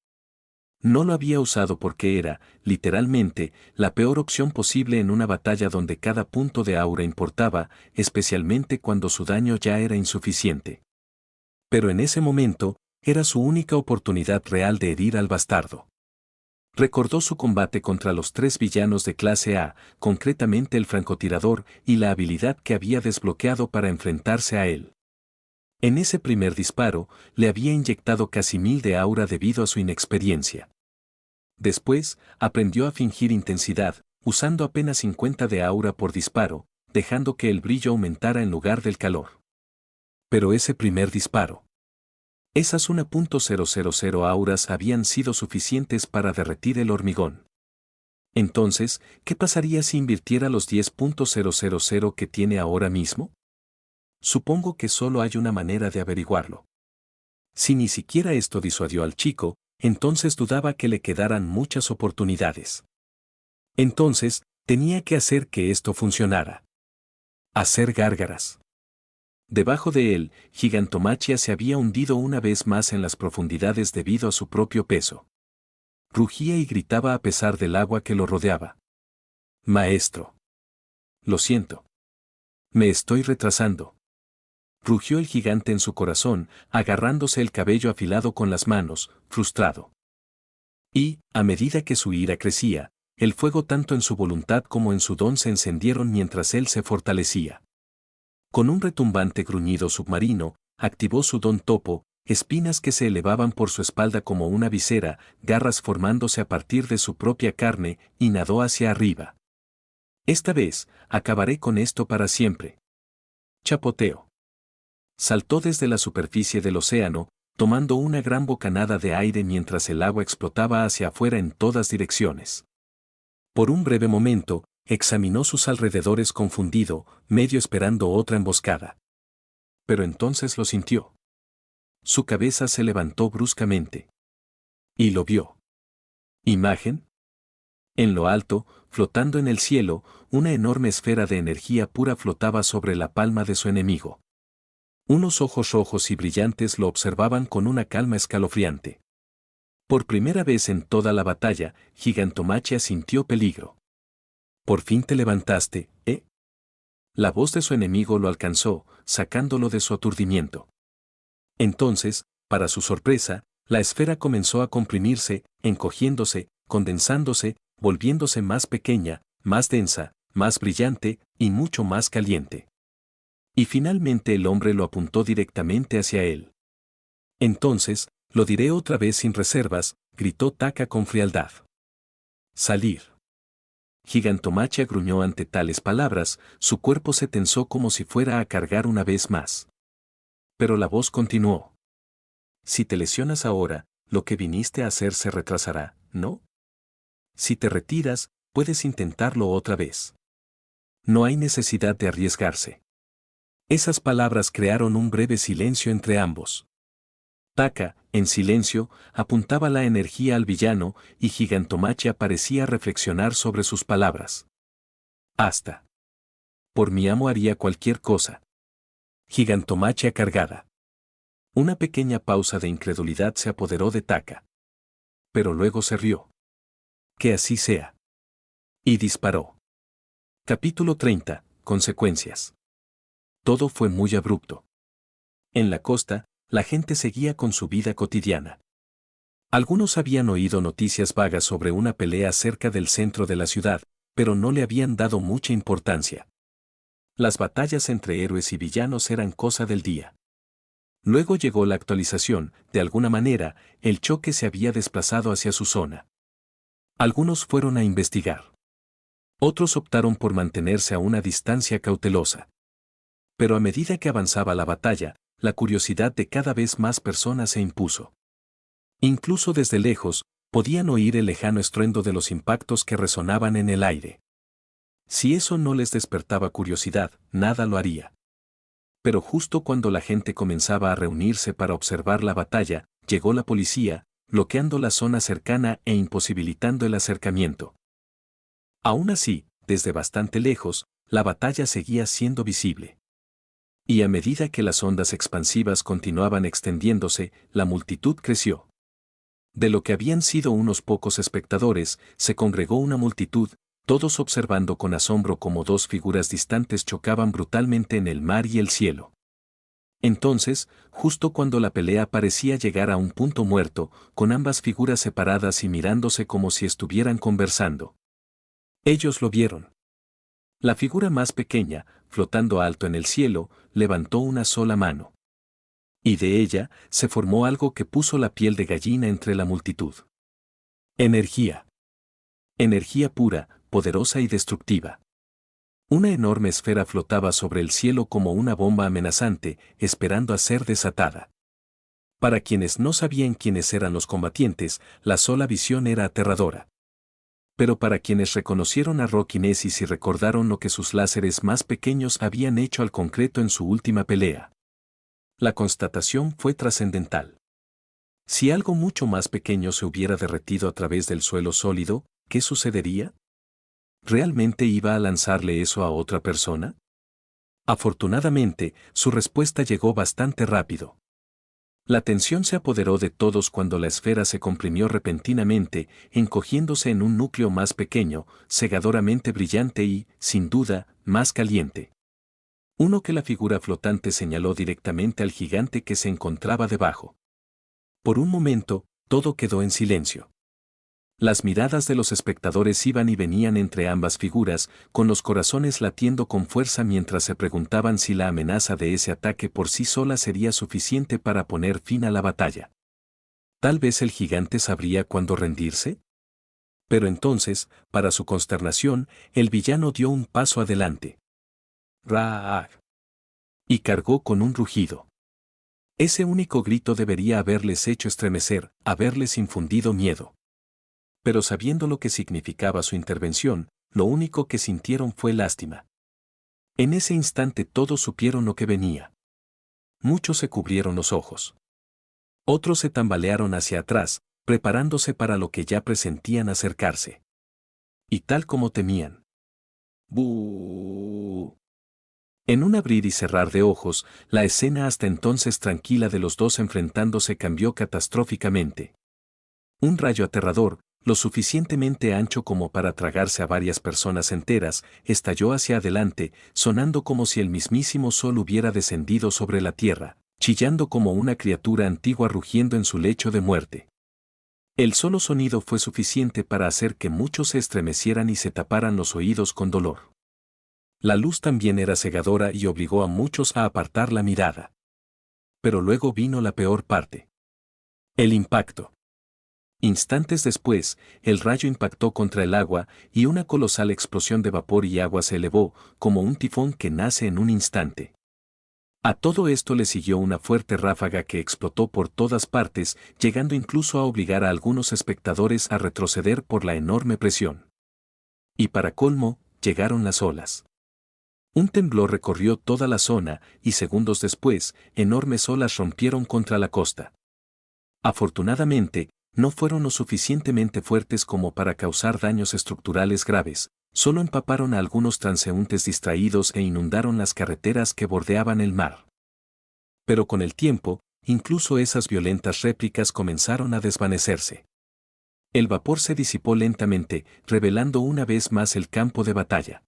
No lo había usado porque era, literalmente, la peor opción posible en una batalla donde cada punto de aura importaba, especialmente cuando su daño ya era insuficiente. Pero en ese momento, era su única oportunidad real de herir al bastardo. Recordó su combate contra los 3 villanos de clase A, concretamente el francotirador y la habilidad que había desbloqueado para enfrentarse a él. En ese primer disparo, le había inyectado casi 1000 de aura debido a su inexperiencia. Después, aprendió a fingir intensidad, usando apenas 50 de aura por disparo, dejando que el brillo aumentara en lugar del calor. Pero ese primer disparo. Esas 1.000 auras habían sido suficientes para derretir el hormigón. Entonces, ¿qué pasaría si invirtiera los 10.000 que tiene ahora mismo? Supongo que solo hay una manera de averiguarlo. Si ni siquiera esto disuadió al chico, entonces dudaba que le quedaran muchas oportunidades. Entonces, tenía que hacer que esto funcionara. Hacer gárgaras. Debajo de él, Gigantomachia se había hundido una vez más en las profundidades debido a su propio peso. Rugía y gritaba a pesar del agua que lo rodeaba. Maestro. Lo siento. Me estoy retrasando. Rugió el gigante en su corazón, agarrándose el cabello afilado con las manos, frustrado. Y, a medida que su ira crecía, el fuego tanto en su voluntad como en su don se encendieron mientras él se fortalecía. Con un retumbante gruñido submarino, activó su don topo, espinas que se elevaban por su espalda como una visera, garras formándose a partir de su propia carne, y nadó hacia arriba. Esta vez, acabaré con esto para siempre. Chapoteo. Saltó desde la superficie del océano, tomando una gran bocanada de aire mientras el agua explotaba hacia afuera en todas direcciones. Por un breve momento, examinó sus alrededores confundido, medio esperando otra emboscada. Pero entonces lo sintió. Su cabeza se levantó bruscamente. Y lo vio. ¿Imagen? En lo alto, flotando en el cielo, una enorme esfera de energía pura flotaba sobre la palma de su enemigo. Unos ojos rojos y brillantes lo observaban con una calma escalofriante. Por primera vez en toda la batalla, Gigantomachia sintió peligro. «Por fin te levantaste, ¿eh?» La voz de su enemigo lo alcanzó, sacándolo de su aturdimiento. Entonces, para su sorpresa, la esfera comenzó a comprimirse, encogiéndose, condensándose, volviéndose más pequeña, más densa, más brillante y mucho más caliente. Y finalmente el hombre lo apuntó directamente hacia él. Entonces, lo diré otra vez sin reservas, gritó Taka con frialdad. Salir. Gigantomachia gruñó ante tales palabras, su cuerpo se tensó como si fuera a cargar una vez más. Pero la voz continuó. Si te lesionas ahora, lo que viniste a hacer se retrasará, ¿no? Si te retiras, puedes intentarlo otra vez. No hay necesidad de arriesgarse. Esas palabras crearon un breve silencio entre ambos. Taka, en silencio, apuntaba la energía al villano y Gigantomachia parecía reflexionar sobre sus palabras. Hasta. Por mi amo haría cualquier cosa. Gigantomachia cargada. Una pequeña pausa de incredulidad se apoderó de Taka. Pero luego se rió. Que así sea. Y disparó. Capítulo 30. Consecuencias. Todo fue muy abrupto. En la costa, la gente seguía con su vida cotidiana. Algunos habían oído noticias vagas sobre una pelea cerca del centro de la ciudad, pero no le habían dado mucha importancia. Las batallas entre héroes y villanos eran cosa del día. Luego llegó la actualización, de alguna manera, el choque se había desplazado hacia su zona. Algunos fueron a investigar. Otros optaron por mantenerse a una distancia cautelosa. Pero a medida que avanzaba la batalla, la curiosidad de cada vez más personas se impuso. Incluso desde lejos, podían oír el lejano estruendo de los impactos que resonaban en el aire. Si eso no les despertaba curiosidad, nada lo haría. Pero justo cuando la gente comenzaba a reunirse para observar la batalla, llegó la policía, bloqueando la zona cercana e imposibilitando el acercamiento. Aún así, desde bastante lejos, la batalla seguía siendo visible. Y a medida que las ondas expansivas continuaban extendiéndose, la multitud creció. De lo que habían sido unos pocos espectadores, se congregó una multitud, todos observando con asombro cómo dos figuras distantes chocaban brutalmente en el mar y el cielo. Entonces, justo cuando la pelea parecía llegar a un punto muerto, con ambas figuras separadas y mirándose como si estuvieran conversando. Ellos lo vieron. La figura más pequeña, flotando alto en el cielo, levantó una sola mano. Y de ella se formó algo que puso la piel de gallina entre la multitud. Energía. Energía pura, poderosa y destructiva. Una enorme esfera flotaba sobre el cielo como una bomba amenazante, esperando a ser desatada. Para quienes no sabían quiénes eran los combatientes, la sola visión era aterradora. Pero para quienes reconocieron a Rocky Nemesis y recordaron lo que sus láseres más pequeños habían hecho al concreto en su última pelea, la constatación fue trascendental. Si algo mucho más pequeño se hubiera derretido a través del suelo sólido, ¿qué sucedería? ¿Realmente iba a lanzarle eso a otra persona? Afortunadamente, su respuesta llegó bastante rápido. La tensión se apoderó de todos cuando la esfera se comprimió repentinamente, encogiéndose en un núcleo más pequeño, cegadoramente brillante y, sin duda, más caliente. Uno que la figura flotante señaló directamente al gigante que se encontraba debajo. Por un momento, todo quedó en silencio. Las miradas de los espectadores iban y venían entre ambas figuras, con los corazones latiendo con fuerza mientras se preguntaban si la amenaza de ese ataque por sí sola sería suficiente para poner fin a la batalla. ¿Tal vez el gigante sabría cuándo rendirse? Pero entonces, para su consternación, el villano dio un paso adelante. ¡Raag! Y cargó con un rugido. Ese único grito debería haberles hecho estremecer, haberles infundido miedo. Pero sabiendo lo que significaba su intervención, lo único que sintieron fue lástima. En ese instante todos supieron lo que venía. Muchos se cubrieron los ojos. Otros se tambalearon hacia atrás, preparándose para lo que ya presentían acercarse. Y tal como temían. ¡Bú! En un abrir y cerrar de ojos, la escena hasta entonces tranquila de los dos enfrentándose cambió catastróficamente. Un rayo aterrador, lo suficientemente ancho como para tragarse a varias personas enteras, estalló hacia adelante, sonando como si el mismísimo sol hubiera descendido sobre la tierra, chillando como una criatura antigua rugiendo en su lecho de muerte. El solo sonido fue suficiente para hacer que muchos se estremecieran y se taparan los oídos con dolor. La luz también era cegadora y obligó a muchos a apartar la mirada. Pero luego vino la peor parte. El impacto. Instantes después, el rayo impactó contra el agua y una colosal explosión de vapor y agua se elevó, como un tifón que nace en un instante. A todo esto le siguió una fuerte ráfaga que explotó por todas partes, llegando incluso a obligar a algunos espectadores a retroceder por la enorme presión. Y para colmo, llegaron las olas. Un temblor recorrió toda la zona y segundos después, enormes olas rompieron contra la costa. Afortunadamente, no fueron lo suficientemente fuertes como para causar daños estructurales graves, solo empaparon a algunos transeúntes distraídos e inundaron las carreteras que bordeaban el mar. Pero con el tiempo, incluso esas violentas réplicas comenzaron a desvanecerse. El vapor se disipó lentamente, revelando una vez más el campo de batalla.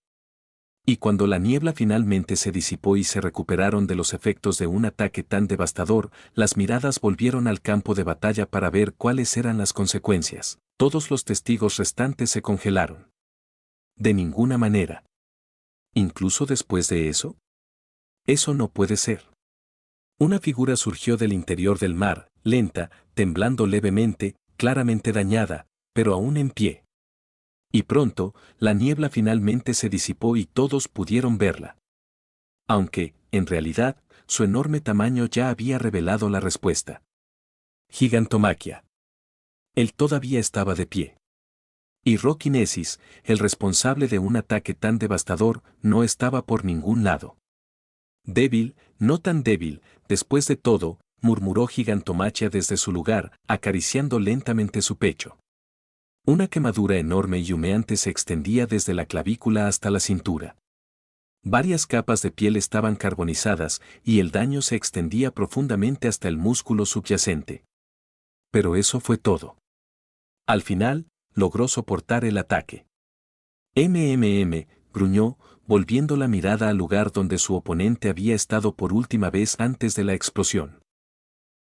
Y cuando la niebla finalmente se disipó y se recuperaron de los efectos de un ataque tan devastador, las miradas volvieron al campo de batalla para ver cuáles eran las consecuencias. Todos los testigos restantes se congelaron. De ninguna manera. ¿Incluso después de eso? Eso no puede ser. Una figura surgió del interior del mar, lenta, temblando levemente, claramente dañada, pero aún en pie. Y pronto, la niebla finalmente se disipó y todos pudieron verla. Aunque, en realidad, su enorme tamaño ya había revelado la respuesta. Gigantomachia. Él todavía estaba de pie. Y Rocky Nesis, el responsable de un ataque tan devastador, no estaba por ningún lado. Débil, no tan débil, después de todo, murmuró Gigantomachia desde su lugar, acariciando lentamente su pecho. Una quemadura enorme y humeante se extendía desde la clavícula hasta la cintura. Varias capas de piel estaban carbonizadas y el daño se extendía profundamente hasta el músculo subyacente. Pero eso fue todo. Al final, logró soportar el ataque. Gruñó, volviendo la mirada al lugar donde su oponente había estado por última vez antes de la explosión.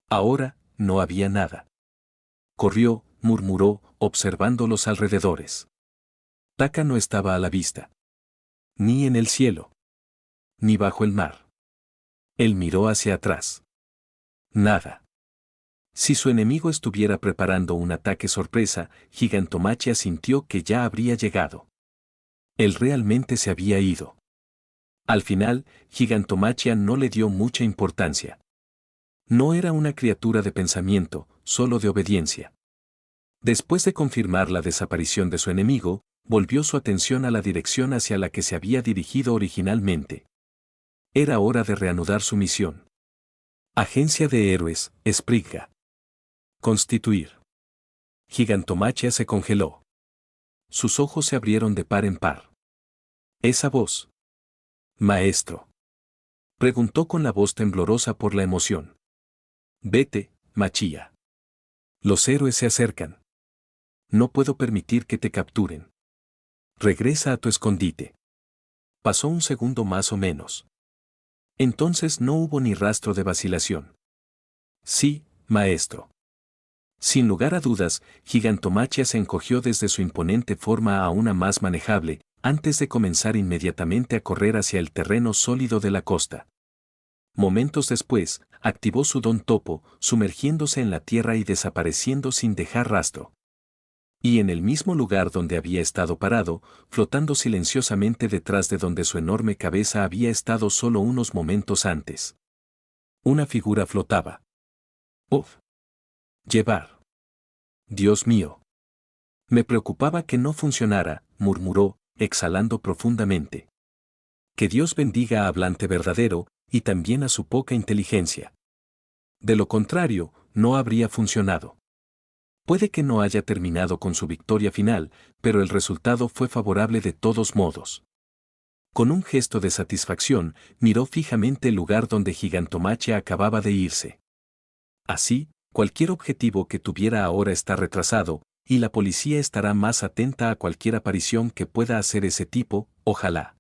Ahora, no había nada. Corrió, murmuró, observando los alrededores. Taka no estaba a la vista. Ni en el cielo. Ni bajo el mar. Él miró hacia atrás. Nada. Si su enemigo estuviera preparando un ataque sorpresa, Gigantomachia sintió que ya habría llegado. Él realmente se había ido. Al final, Gigantomachia no le dio mucha importancia. No era una criatura de pensamiento, solo de obediencia. Después de confirmar la desaparición de su enemigo, volvió su atención a la dirección hacia la que se había dirigido originalmente. Era hora de reanudar su misión. Agencia de Héroes, Sprigga. Constituir. Gigantomachia se congeló. Sus ojos se abrieron de par en par. Esa voz. Maestro. Preguntó con la voz temblorosa por la emoción. Vete, Machía. Los héroes se acercan. No puedo permitir que te capturen. Regresa a tu escondite. Pasó un segundo más o menos. Entonces no hubo ni rastro de vacilación. Sí, maestro. Sin lugar a dudas, Gigantomachia se encogió desde su imponente forma a una más manejable, antes de comenzar inmediatamente a correr hacia el terreno sólido de la costa. Momentos después, activó su don topo, sumergiéndose en la tierra y desapareciendo sin dejar rastro. Y en el mismo lugar donde había estado parado, flotando silenciosamente detrás de donde su enorme cabeza había estado solo unos momentos antes. Una figura flotaba. ¡Uf! Llevar. Dios mío. Me preocupaba que no funcionara, murmuró, exhalando profundamente. Que Dios bendiga a Hablante Verdadero, y también a su poca inteligencia. De lo contrario, no habría funcionado. Puede que no haya terminado con su victoria final, pero el resultado fue favorable de todos modos. Con un gesto de satisfacción, miró fijamente el lugar donde Gigantomachia acababa de irse. Así, cualquier objetivo que tuviera ahora está retrasado, y la policía estará más atenta a cualquier aparición que pueda hacer ese tipo, ojalá.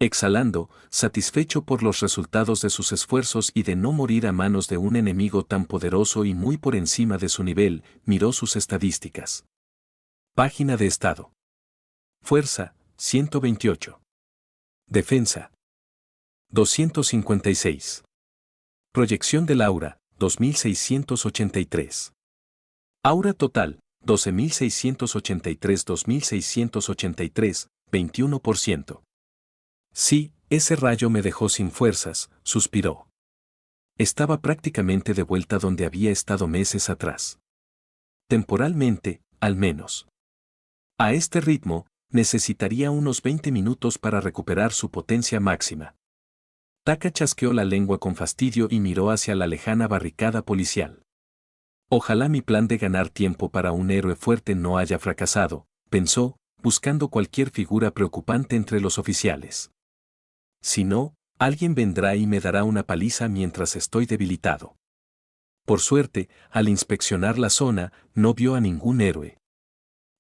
Exhalando, satisfecho por los resultados de sus esfuerzos y de no morir a manos de un enemigo tan poderoso y muy por encima de su nivel, miró sus estadísticas. Página de estado. Fuerza, 128. Defensa. 256. Proyección del aura, 2683. Aura total, 12.683-2683, 21%. Sí, ese rayo me dejó sin fuerzas, suspiró. Estaba prácticamente de vuelta donde había estado meses atrás. Temporalmente, al menos. A este ritmo, necesitaría unos 20 minutos para recuperar su potencia máxima. Taka chasqueó la lengua con fastidio y miró hacia la lejana barricada policial. Ojalá mi plan de ganar tiempo para un héroe fuerte no haya fracasado, pensó, buscando cualquier figura preocupante entre los oficiales. Si no, alguien vendrá y me dará una paliza mientras estoy debilitado. Por suerte, al inspeccionar la zona, no vio a ningún héroe.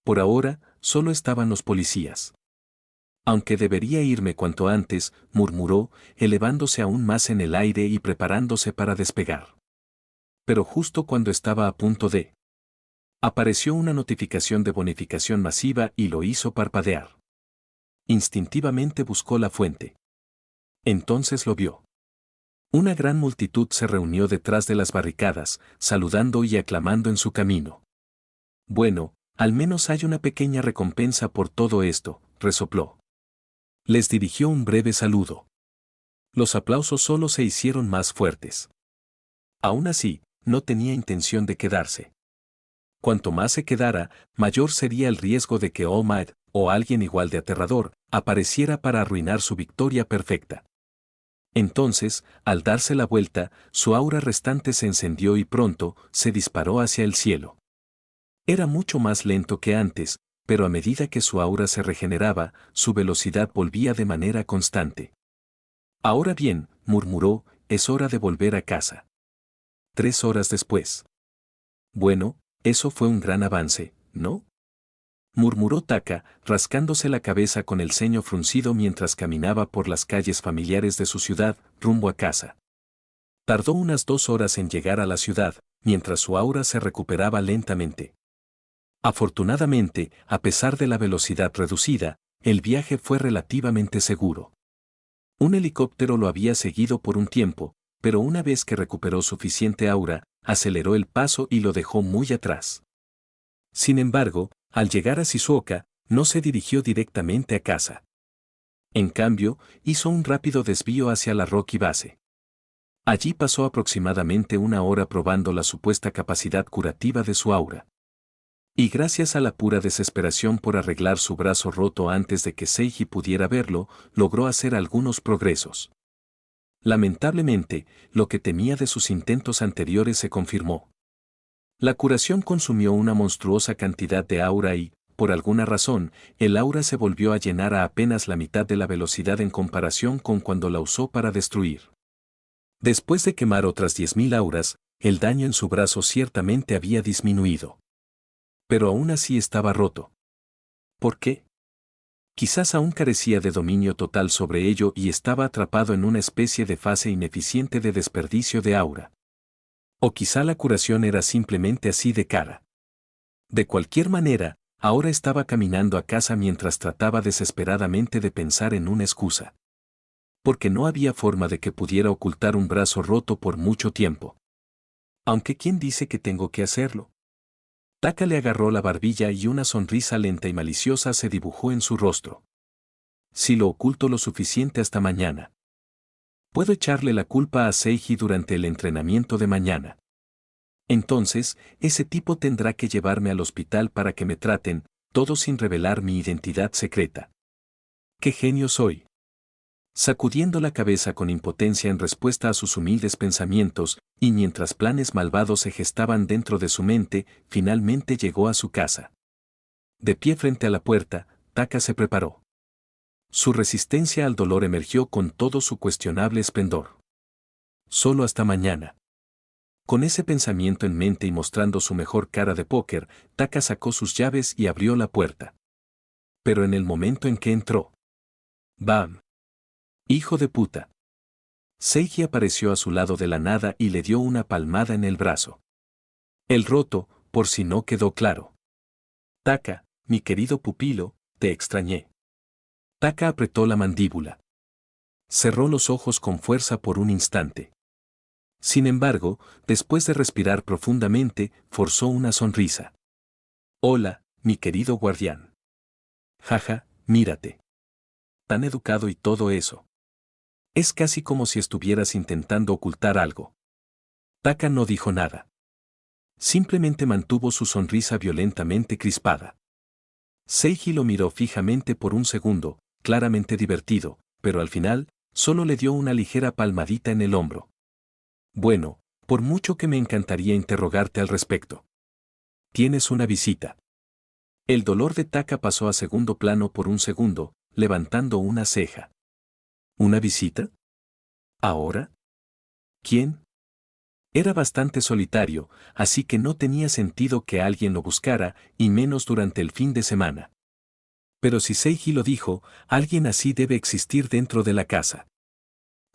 Por ahora, solo estaban los policías. Aunque debería irme cuanto antes, murmuró, elevándose aún más en el aire y preparándose para despegar. Pero justo cuando estaba a punto de... Apareció una notificación de bonificación masiva y lo hizo parpadear. Instintivamente buscó la fuente. Entonces lo vio. Una gran multitud se reunió detrás de las barricadas, saludando y aclamando en su camino. Bueno, al menos hay una pequeña recompensa por todo esto, resopló. Les dirigió un breve saludo. Los aplausos solo se hicieron más fuertes. Aún así, no tenía intención de quedarse. Cuanto más se quedara, mayor sería el riesgo de que Omad, o alguien igual de aterrador, apareciera para arruinar su victoria perfecta. Entonces, al darse la vuelta, su aura restante se encendió y pronto se disparó hacia el cielo. Era mucho más lento que antes, pero a medida que su aura se regeneraba, su velocidad volvía de manera constante. Ahora bien, murmuró, es hora de volver a casa. 3 horas después. Bueno, eso fue un gran avance, ¿no? Murmuró Taka, rascándose la cabeza con el ceño fruncido mientras caminaba por las calles familiares de su ciudad, rumbo a casa. Tardó unas 2 horas en llegar a la ciudad, mientras su aura se recuperaba lentamente. Afortunadamente, a pesar de la velocidad reducida, el viaje fue relativamente seguro. Un helicóptero lo había seguido por un tiempo, pero una vez que recuperó suficiente aura, aceleró el paso y lo dejó muy atrás. Sin embargo, al llegar a Shizuoka, no se dirigió directamente a casa. En cambio, hizo un rápido desvío hacia la Rocky Base. Allí pasó aproximadamente 1 hora probando la supuesta capacidad curativa de su aura. Y gracias a la pura desesperación por arreglar su brazo roto antes de que Seiji pudiera verlo, logró hacer algunos progresos. Lamentablemente, lo que temía de sus intentos anteriores se confirmó. La curación consumió una monstruosa cantidad de aura y, por alguna razón, el aura se volvió a llenar a apenas la mitad de la velocidad en comparación con cuando la usó para destruir. Después de quemar otras 10.000 auras, el daño en su brazo ciertamente había disminuido. Pero aún así estaba roto. ¿Por qué? Quizás aún carecía de dominio total sobre ello y estaba atrapado en una especie de fase ineficiente de desperdicio de aura. O quizá la curación era simplemente así de cara. De cualquier manera, ahora estaba caminando a casa mientras trataba desesperadamente de pensar en una excusa. Porque no había forma de que pudiera ocultar un brazo roto por mucho tiempo. Aunque ¿quién dice que tengo que hacerlo? Taka le agarró la barbilla y una sonrisa lenta y maliciosa se dibujó en su rostro. Si lo oculto lo suficiente hasta mañana. Puedo echarle la culpa a Seiji durante el entrenamiento de mañana. Entonces, ese tipo tendrá que llevarme al hospital para que me traten, todo sin revelar mi identidad secreta. ¡Qué genio soy! Sacudiendo la cabeza con impotencia en respuesta a sus humildes pensamientos, y mientras planes malvados se gestaban dentro de su mente, finalmente llegó a su casa. De pie frente a la puerta, Taka se preparó. Su resistencia al dolor emergió con todo su cuestionable esplendor. Solo hasta mañana. Con ese pensamiento en mente y mostrando su mejor cara de póker, Taka sacó sus llaves y abrió la puerta. Pero en el momento en que entró. ¡Bam! ¡Hijo de puta! Seiji apareció a su lado de la nada y le dio una palmada en el brazo. El roto, por si no quedó claro. Taka, mi querido pupilo, te extrañé. Taka apretó la mandíbula. Cerró los ojos con fuerza por un instante. Sin embargo, después de respirar profundamente, forzó una sonrisa. Hola, mi querido guardián. Jaja, mírate. Tan educado y todo eso. Es casi como si estuvieras intentando ocultar algo. Taka no dijo nada. Simplemente mantuvo su sonrisa violentamente crispada. Seiji lo miró fijamente por un segundo, claramente divertido, pero al final, solo le dio una ligera palmadita en el hombro. Bueno, por mucho que me encantaría interrogarte al respecto. Tienes una visita. El dolor de Taka pasó a segundo plano por un segundo, levantando una ceja. ¿Una visita? ¿Ahora? ¿Quién? Era bastante solitario, así que no tenía sentido que alguien lo buscara, y menos durante el fin de semana. Pero si Seiji lo dijo, alguien así debe existir dentro de la casa.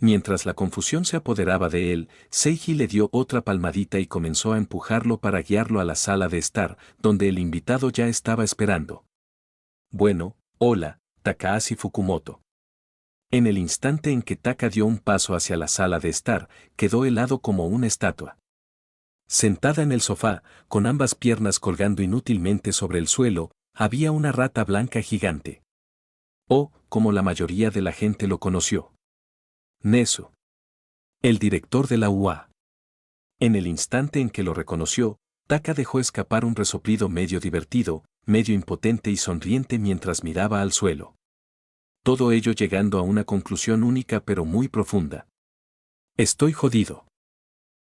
Mientras la confusión se apoderaba de él, Seiji le dio otra palmadita y comenzó a empujarlo para guiarlo a la sala de estar, donde el invitado ya estaba esperando. Bueno, hola, Takahashi Fukumoto. En el instante en que Taka dio un paso hacia la sala de estar, quedó helado como una estatua. Sentada en el sofá, con ambas piernas colgando inútilmente sobre el suelo, había una rata blanca gigante. O, como la mayoría de la gente lo conoció. Nezu. El director de la UA. En el instante en que lo reconoció, Taka dejó escapar un resoplido medio divertido, medio impotente y sonriente mientras miraba al suelo. Todo ello llegando a una conclusión única pero muy profunda. Estoy jodido.